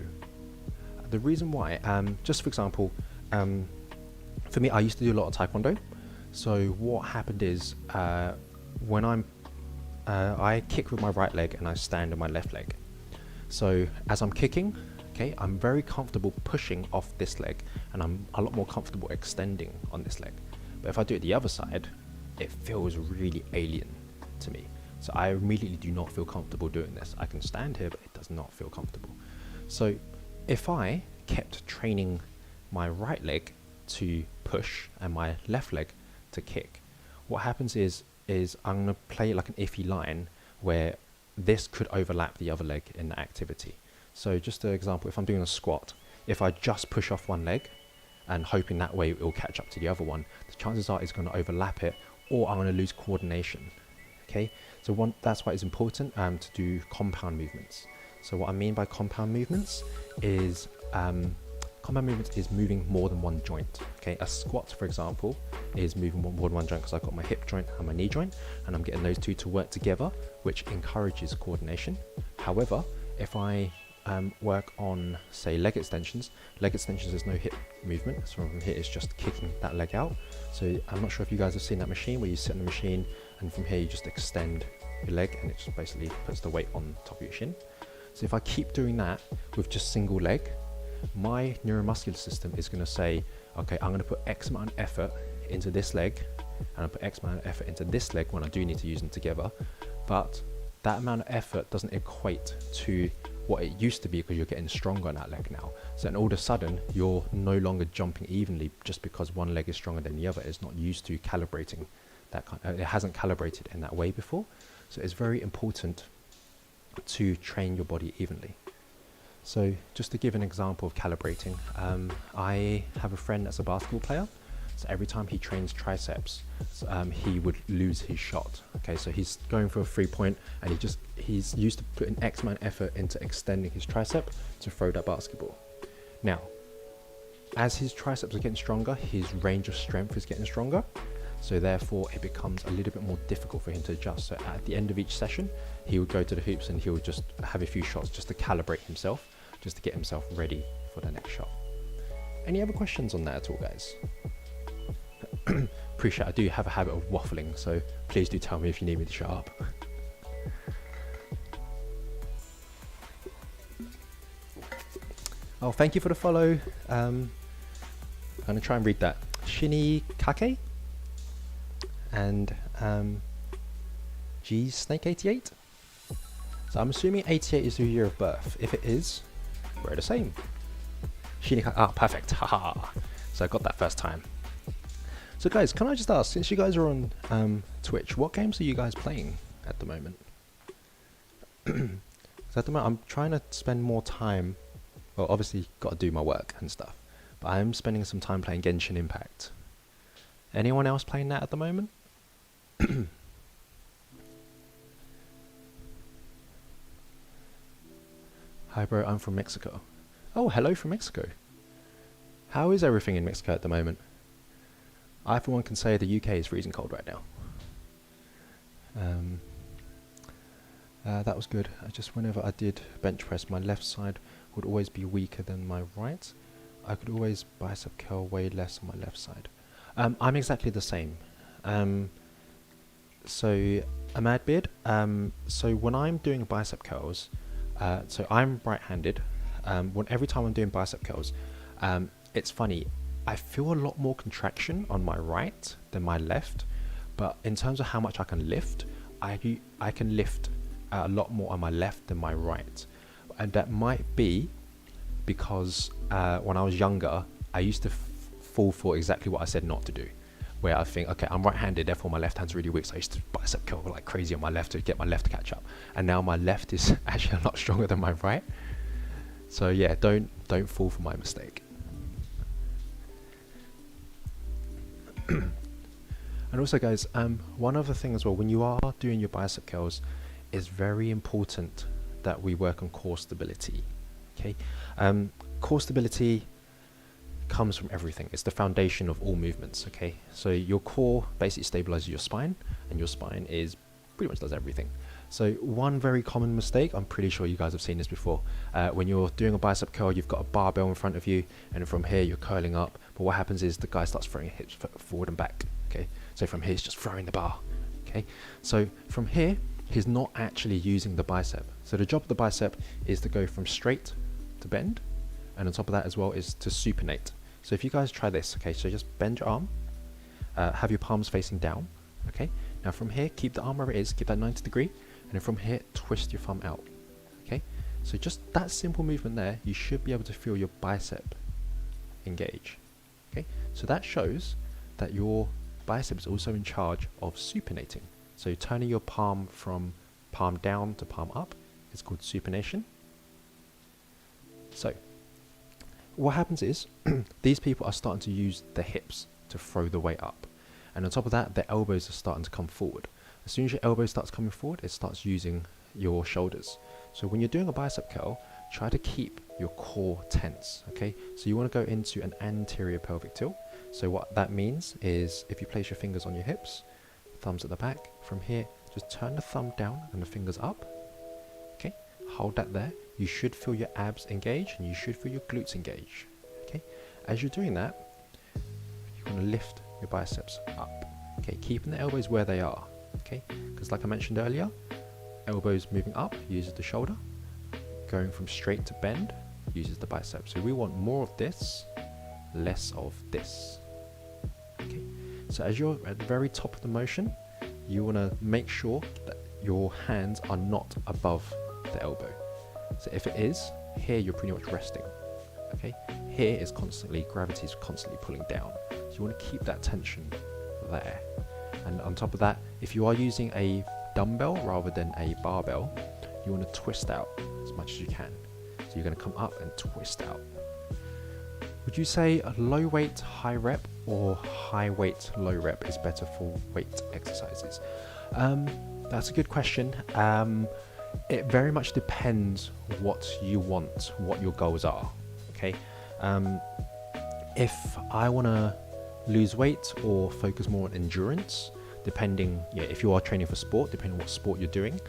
The reason why, just for example, for me, I used to do a lot of taekwondo. So what happened is, when I kick with my right leg and I stand on my left leg. So as I'm kicking, okay, I'm very comfortable pushing off this leg, and I'm a lot more comfortable extending on this leg. But if I do it the other side, it feels really alien to me. So I immediately do not feel comfortable doing this. I can stand here, but it does not feel comfortable. So if I kept training my right leg to push and my left leg to kick, what happens is I'm going to play like an iffy line where this could overlap the other leg in the activity. So just an example, if I'm doing a squat, if I just push off one leg and hoping that way it will catch up to the other one, the chances are it's going to overlap it, or I'm going to lose coordination. Okay, so that's why it's important to do compound movements. So what I mean by compound movements is moving more than one joint. Okay, a squat, for example, is moving more than one joint because I've got my hip joint and my knee joint, and I'm getting those two to work together, which encourages coordination. However, if I work on, say, leg extensions, there's no hip movement. So from here it's just kicking that leg out. So I'm not sure if you guys have seen that machine where you sit on the machine and from here you just extend your leg and it just basically puts the weight on top of your shin. So if I keep doing that with just single leg, my neuromuscular system is going to say, okay, I'm going to put X amount of effort into this leg, and I put X amount of effort into this leg when I do need to use them together. But that amount of effort doesn't equate to what it used to be, because you're getting stronger on that leg now. So then all of a sudden, you're no longer jumping evenly just because one leg is stronger than the other. It's not used to calibrating that it hasn't calibrated in that way before. So it's very important to train your body evenly. So just to give an example of calibrating, I have a friend that's a basketball player. So every time he trains triceps, he would lose his shot. Okay, so he's going for a 3-point, and he's used to putting X amount of effort into extending his tricep to throw that basketball. Now, as his triceps are getting stronger, his range of strength is getting stronger. So therefore, it becomes a little bit more difficult for him to adjust. So at the end of each session, he would go to the hoops and he would just have a few shots just to calibrate himself, just to get himself ready for the next shot. Any other questions on that at all, guys? Appreciate I do have a habit of waffling, so please do tell me if you need me to shut up. Oh, thank you for the follow. I'm going to try and read that. Shinikake and G Snake 88. So I'm assuming 88 is your year of birth. If it is, we're the same. Shinikake. Ah, perfect. Haha. So I got that first time. So guys, can I just ask, since you guys are on Twitch, what games are you guys playing at the moment? So at the moment, I'm trying to spend more time. Well, obviously, got to do my work and stuff, but I'm spending some time playing Genshin Impact. Anyone else playing that at the moment? Hi bro, I'm from Mexico. Oh, hello from Mexico. How is everything in Mexico at the moment? I, for one, can say the UK is freezing cold right now. That was good. Whenever I did bench press, my left side would always be weaker than my right. I could always bicep curl way less on my left side. I'm exactly the same. So, Ahmadbeard, so when I'm doing bicep curls, so I'm right-handed. Every time I'm doing bicep curls, it's funny. I feel a lot more contraction on my right than my left, but in terms of how much I can lift, I can lift a lot more on my left than my right. And that might be because when I was younger, I used to fall for exactly what I said not to do, where I think, okay, I'm right-handed, therefore my left hand's really weak, so I used to bicep curl like crazy on my left to get my left to catch up. And now my left is actually a lot stronger than my right. So yeah, don't fall for my mistake. And also guys, one other thing as well, when you are doing your bicep curls, it's very important that we work on core stability. Okay, core stability comes from everything. It's the foundation of all movements. Okay, so your core basically stabilizes your spine, and your spine is pretty much does everything. So one very common mistake, I'm pretty sure you guys have seen this before, when you're doing a bicep curl, you've got a barbell in front of you, and from here you're curling up, but what happens is the guy starts throwing hips forward and back. Okay, so from here he's just throwing the bar. Okay, so from here he's not actually using the bicep. So the job of the bicep is to go from straight to bend, and on top of that as well is to supinate. So if you guys try this, okay, so just bend your arm, have your palms facing down. Okay, now from here keep the arm where it is, keep that 90 degree, and then from here twist your thumb out. Okay, so just that simple movement there, you should be able to feel your bicep engage. Okay, so that shows that your bicep is also in charge of supinating. So turning your palm from palm down to palm up is called supination. So what happens is these people are starting to use their hips to throw the weight up, and on top of that their elbows are starting to come forward. As soon as your elbow starts coming forward, it starts using your shoulders. So when you're doing a bicep curl, try to keep your core tense. Okay, so you want to go into an anterior pelvic tilt. So what that means is if you place your fingers on your hips, thumbs at the back, from here just turn the thumb down and the fingers up. Okay, hold that there. You should feel your abs engage and you should feel your glutes engage. Okay, as you're doing that, you're going to lift your biceps up. Okay, keeping the elbows where they are. Okay, because like I mentioned earlier, elbows moving up uses the shoulder, going from straight to bend uses the bicep. So we want more of this, less of this. Okay. So as you're at the very top of the motion, you want to make sure that your hands are not above the elbow. So if it is, here you're pretty much resting. Okay. Here is constantly, gravity is constantly pulling down. So you want to keep that tension there. And on top of that, if you are using a dumbbell rather than a barbell, you want to twist out as much as you can. So you're going to come up and twist out. Would you say a low weight, high rep, or high weight, low rep is better for weight exercises? That's a good question. It very much depends what you want, what your goals are. Okay. If I want to lose weight or focus more on endurance, depending, if you are training for sport, depending on what sport you're doing,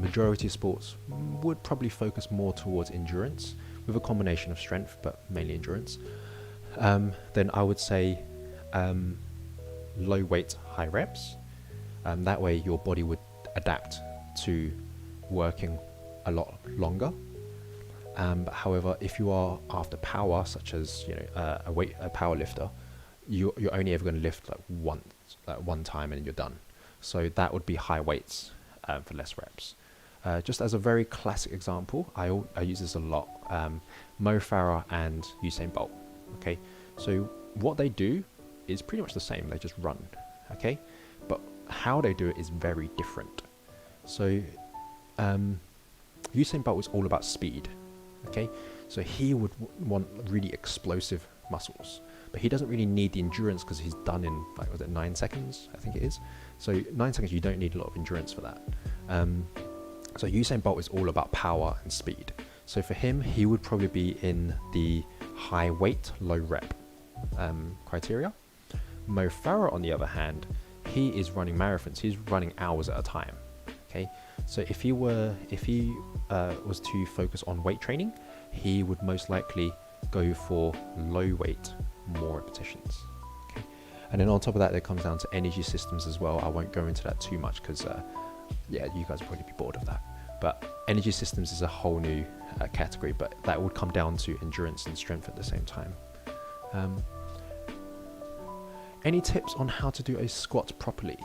majority of sports would probably focus more towards endurance with a combination of strength, but mainly endurance. Then I would say low weight, high reps. That way your body would adapt to working a lot longer. But however, if you are after power, such as a power lifter, you're only ever going to lift one time and you're done. So that would be high weights for less reps. Just as a very classic example, I use this a lot. Mo Farah and Usain Bolt. Okay, so what they do is pretty much the same. They just run. Okay, but how they do it is very different. So Usain Bolt was all about speed. Okay, so he would want really explosive muscles, but he doesn't really need the endurance because he's done in 9 seconds, I think it is. So 9 seconds, you don't need a lot of endurance for that. So Usain Bolt is all about power and speed. So for him, he would probably be in the high weight, low rep criteria. Mo Farah, on the other hand, he is running marathons. He's running hours at a time. Okay, so if he was to focus on weight training, he would most likely go for low weight, more repetitions. Okay, and then on top of that, it comes down to energy systems as well. I won't go into that too much because you guys will probably be bored of that. But energy systems is a whole new category, but that would come down to endurance and strength at the same time. Any tips on how to do a squat properly?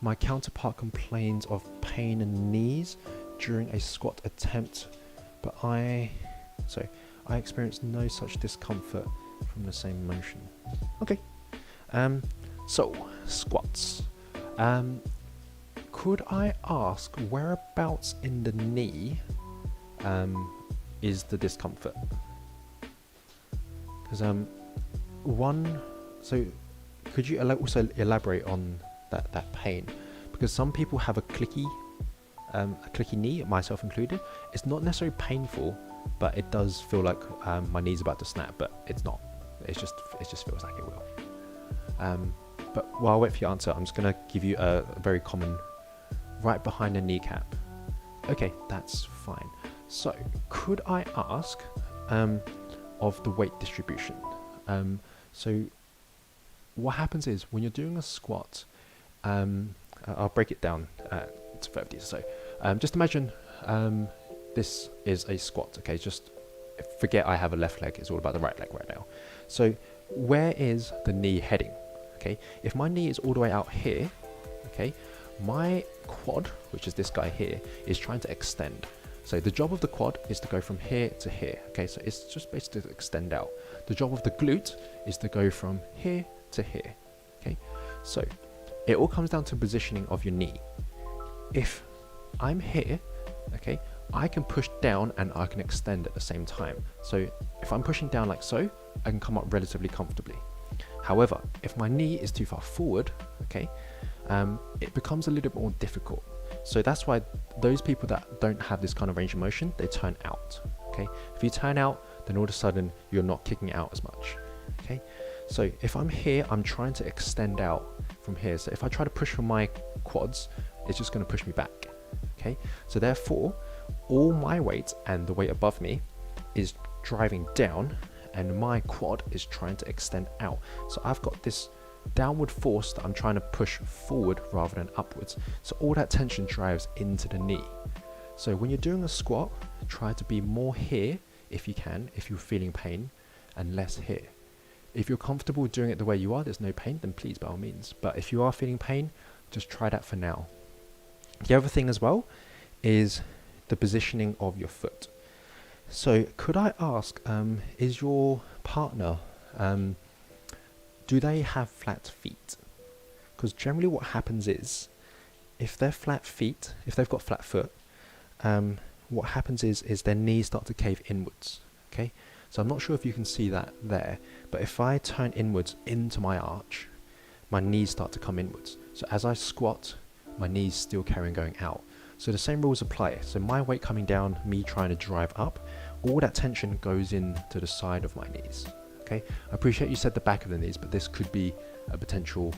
My counterpart complains of pain in knees during a squat attempt, but I experienced no such discomfort from the same motion. Okay, so squats. Could I ask whereabouts in the knee is the discomfort? Because could you also elaborate on that pain? Because some people have a clicky knee, myself included. It's not necessarily painful, but it does feel like my knee's about to snap, but it's not. It just feels like it will. But while I wait for your answer, I'm just gonna give you a very common, right behind the kneecap. Okay, that's fine. So could I ask of the weight distribution? So what happens is when you're doing a squat, I'll break it down to 30. So just imagine this is a squat. Okay, just forget I have a left leg. It's all about the right leg right now. So where is the knee heading? Okay, if my knee is all the way out here, okay, my quad, which is this guy here, is trying to extend. So the job of the quad is to go from here to here. Okay, so it's just basically to extend out. The job of the glute is to go from here to here. Okay, so it all comes down to positioning of your knee. If I'm here, okay, I can push down and I can extend at the same time. So if I'm pushing down like so, I can come up relatively comfortably. However, if my knee is too far forward, okay, it becomes a little bit more difficult. So that's why those people that don't have this kind of range of motion, they turn out. Okay, if you turn out, then all of a sudden you're not kicking out as much. Okay, so if I'm here, I'm trying to extend out from here. So if I try to push from my quads, it's just going to push me back. Okay, so therefore, all my weight and the weight above me is driving down, and my quad is trying to extend out. So I've got this downward force that I'm trying to push forward rather than upwards. So all that tension drives into the knee. So when you're doing a squat, try to be more here if you can, if you're feeling pain, and less here. If you're comfortable doing it the way you are, there's no pain, then please, by all means. But if you are feeling pain, just try that for now. The other thing as well is the positioning of your foot. So could I ask, is your partner, do they have flat feet? Because generally what happens is, if they're flat feet, if they've got flat foot, what happens is their knees start to cave inwards, okay? So I'm not sure if you can see that there, but if I turn inwards into my arch, my knees start to come inwards. So as I squat, my knees still carry on going out. So the same rules apply. So my weight coming down, me trying to drive up, all that tension goes into the side of my knees, okay? I appreciate you said the back of the knees, but this could be a potential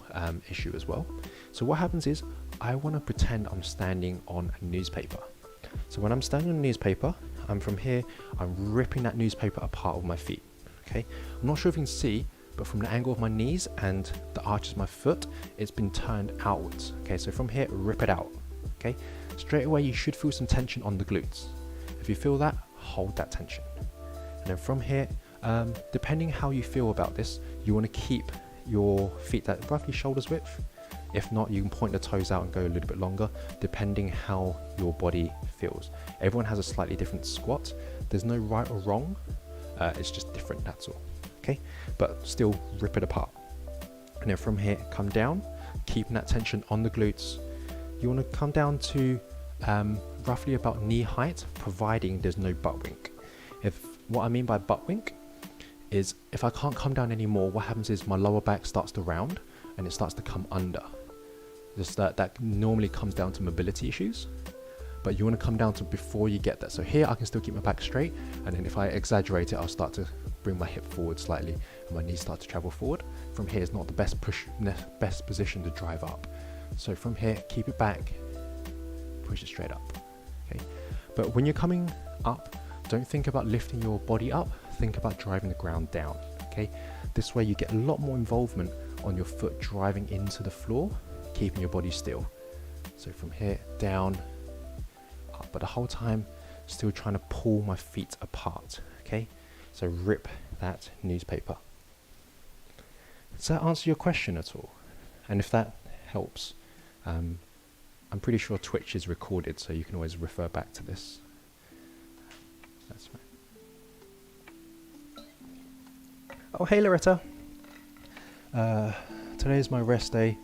issue as well. So what happens is, I want to pretend I'm standing on a newspaper. So when I'm standing on a newspaper, I'm from here, I'm ripping that newspaper apart with my feet, okay? I'm not sure if you can see, but from the angle of my knees and the arches of my foot, it's been turned outwards, okay? So from here, rip it out, okay? Straight away, you should feel some tension on the glutes. If you feel that, hold that tension. And then from here, depending how you feel about this, you want to keep your feet at roughly shoulders width. If not, you can point the toes out and go a little bit longer, depending how your body feels. Everyone has a slightly different squat. There's no right or wrong. It's just different, that's all. Okay, but still rip it apart. And then from here, come down, keeping that tension on the glutes. You want to come down to roughly about knee height, providing there's no butt wink. What I mean by butt wink is, if I can't come down anymore, what happens is my lower back starts to round and it starts to come under. Just that normally comes down to mobility issues, but you want to come down to before you get there. So here I can still keep my back straight, and then if I exaggerate it, I'll start to bring my hip forward slightly and my knees start to travel forward. From here is not the best position to drive up. So from here, keep it back, push it straight up, okay? But when you're coming up, don't think about lifting your body up, think about driving the ground down, okay? This way you get a lot more involvement on your foot driving into the floor, keeping your body still. So from here, down, up, but the whole time still trying to pull my feet apart, okay? So rip that newspaper. Does that answer your question at all? And if that helps, I'm pretty sure Twitch is recorded, so you can always refer back to this. That's fine. Oh, hey Loretta. Today is my rest day,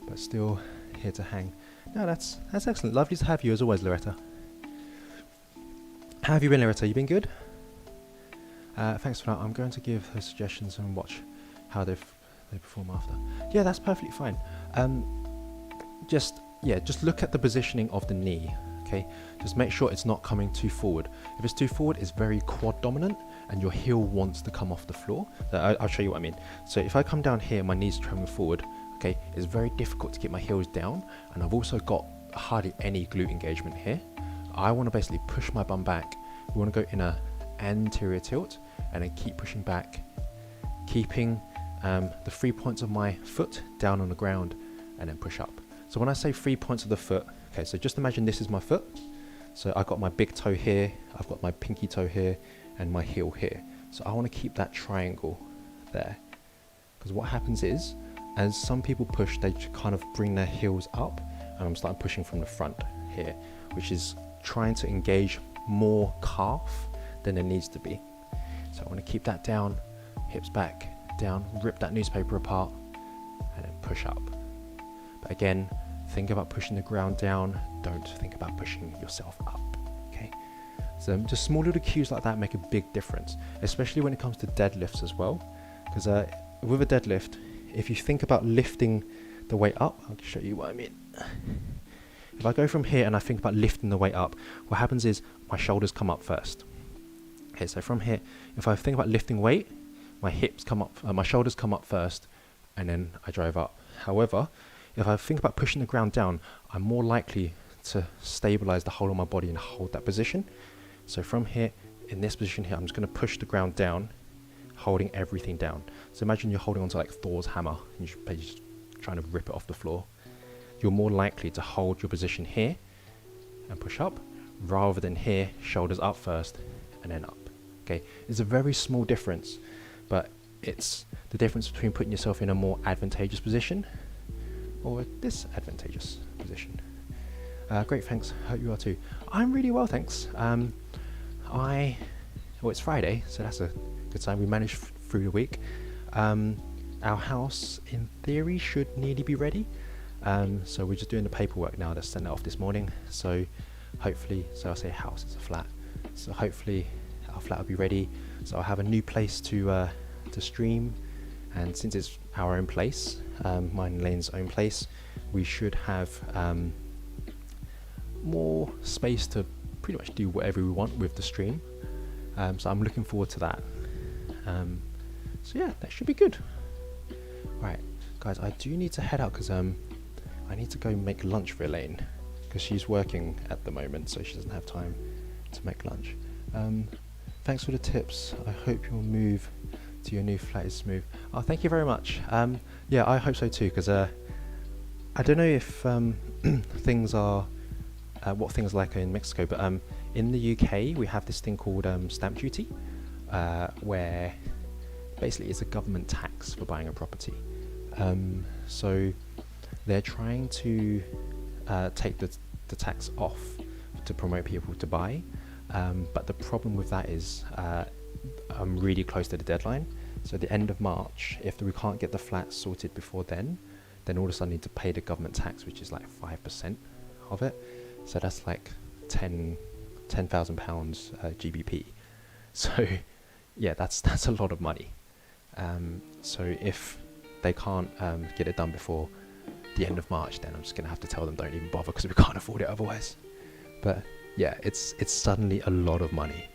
but still here to hang. No, that's excellent. Lovely to have you as always, Loretta. How have you been, Loretta? You been good? Thanks for that. I'm going to give her suggestions and watch how they perform after. Yeah, that's perfectly fine. Just look at the positioning of the knee. Okay, just make sure it's not coming too forward. If it's too forward, it's very quad dominant and your heel wants to come off the floor. I'll show you what I mean. So if I come down here, my knee's traveling forward, okay, it's very difficult to get my heels down, and I've also got hardly any glute engagement here. I want to basically push my bum back. We want to go in a anterior tilt and then keep pushing back, keeping the 3 points of my foot down on the ground, and then push up. So when I say 3 points of the foot, okay, so just imagine this is my foot. So I've got my big toe here, I've got my pinky toe here, and my heel here. So I want to keep that triangle there. Because what happens is, as some people push, they kind of bring their heels up, and I'm starting pushing from the front here, which is trying to engage more calf than there needs to be. So I want to keep that down, hips back, down, rip that newspaper apart, and then push up. But again, think about pushing the ground down, don't think about pushing yourself up, okay? So just small little cues like that make a big difference, especially when it comes to deadlifts as well. Because with a deadlift, if you think about lifting the weight up, I'll show you what I mean. If I go from here and I think about lifting the weight up, what happens is my shoulders come up first. Okay, so from here, if I think about lifting weight, my hips come up, my shoulders come up first, and then I drive up. However, if I think about pushing the ground down, I'm more likely to stabilize the whole of my body and hold that position. So from here, in this position here, I'm just going to push the ground down, holding everything down. So imagine you're holding onto like Thor's hammer, and you're just trying to rip it off the floor. You're more likely to hold your position here and push up, rather than here, shoulders up first and then up. Okay, it's a very small difference, but it's the difference between putting yourself in a more advantageous position or a disadvantageous position. Great, thanks. Hope you are too. I'm really well, thanks. Well, it's Friday, so that's a good sign. We managed through the week. Our house, in theory, should nearly be ready. So we're just doing the paperwork now. That's sent it off this morning. So hopefully, so I say house, it's a flat. So hopefully our flat will be ready. So I'll have a new place to stream. And since it's our own place, mine and Lane's own place, we should have more space to pretty much do whatever we want with the stream. So I'm looking forward to that. So yeah, that should be good. Right, guys, I do need to head out because I need to go make lunch for Elaine because she's working at the moment, so she doesn't have time to make lunch. Thanks for the tips. I hope your move to your new flat is smooth. Oh, thank you very much. Yeah, I hope so too, because I don't know if things are what things are like in Mexico, but in the UK we have this thing called stamp duty, where basically it's a government tax for buying a property. So they're trying to take the tax off to promote people to buy, but the problem with that is I'm really close to the deadline. So the end of March, if we can't get the flat sorted before then all of a sudden I need to pay the government tax, which is like 5% of it. So that's like £10,000 GBP. So yeah, that's a lot of money. So if they can't get it done before the end of March, then I'm just gonna have to tell them don't even bother because we can't afford it otherwise. But yeah, it's suddenly a lot of money.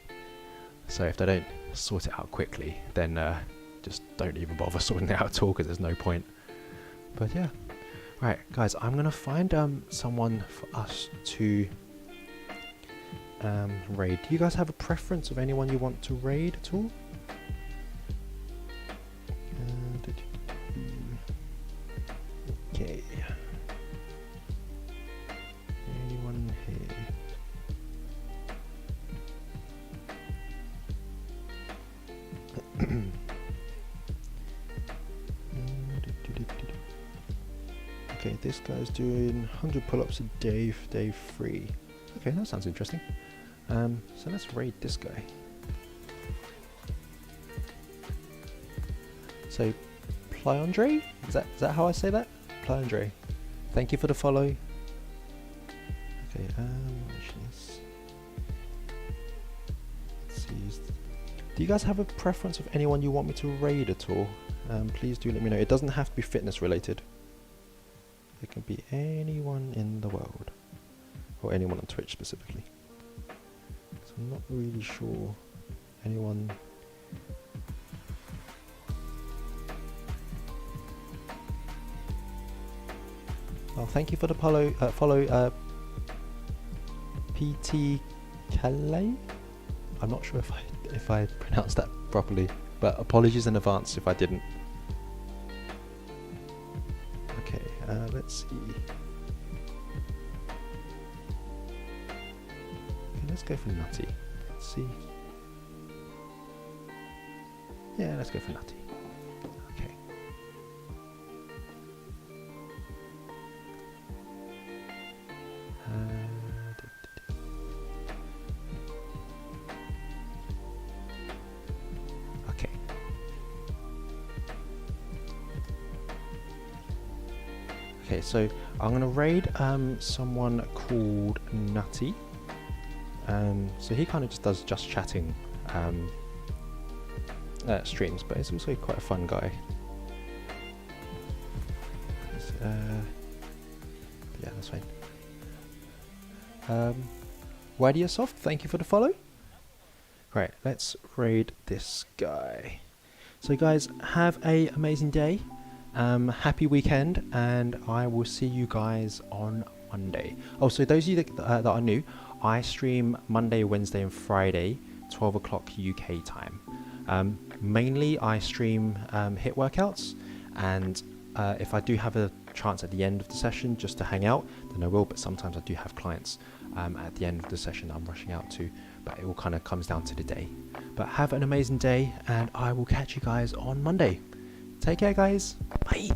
So if they don't sort it out quickly, then just don't even bother sorting it out at all because there's no point. But yeah, right, guys, I'm gonna find someone for us to raid. Do you guys have a preference of anyone you want to raid at all? Okay. Anyone here? Okay, this guy's doing 100 pull-ups a day for day 3. Okay, that sounds interesting. So let's raid this guy. So, Plyandre? Is that how I say that? Plyandre. Thank you for the follow. Okay, let's see. Do you guys have a preference of anyone you want me to raid at all? Please do let me know. It doesn't have to be fitness related. It can be anyone in the world. Or anyone on Twitch specifically. So I'm not really sure anyone. Oh, thank you for the follow, PT Calais? I'm not sure if I pronounced that properly, but apologies in advance if I didn't. Okay, let's see. Okay, let's go for Nutty. Let's see. Yeah, let's go for Nutty. Okay. Okay. Okay, so I'm gonna raid someone called Nutty. So he kind of just does just chatting streams, but he's also quite a fun guy. Yeah, that's fine. Wadiosoft, thank you for the follow. Right, let's raid this guy. So guys, have a amazing day. Happy weekend, and I will see you guys on Monday. Oh, so those of you that are new, I stream Monday, Wednesday and Friday, 12 o'clock UK time. Mainly I stream HIIT workouts, and If I do have a chance at the end of the session just to hang out, then I will, but sometimes I do have clients at the end of the session I'm rushing out to, but it all kind of comes down to the day. But have an amazing day, and I will catch you guys on Monday. Take care, guys. Bye.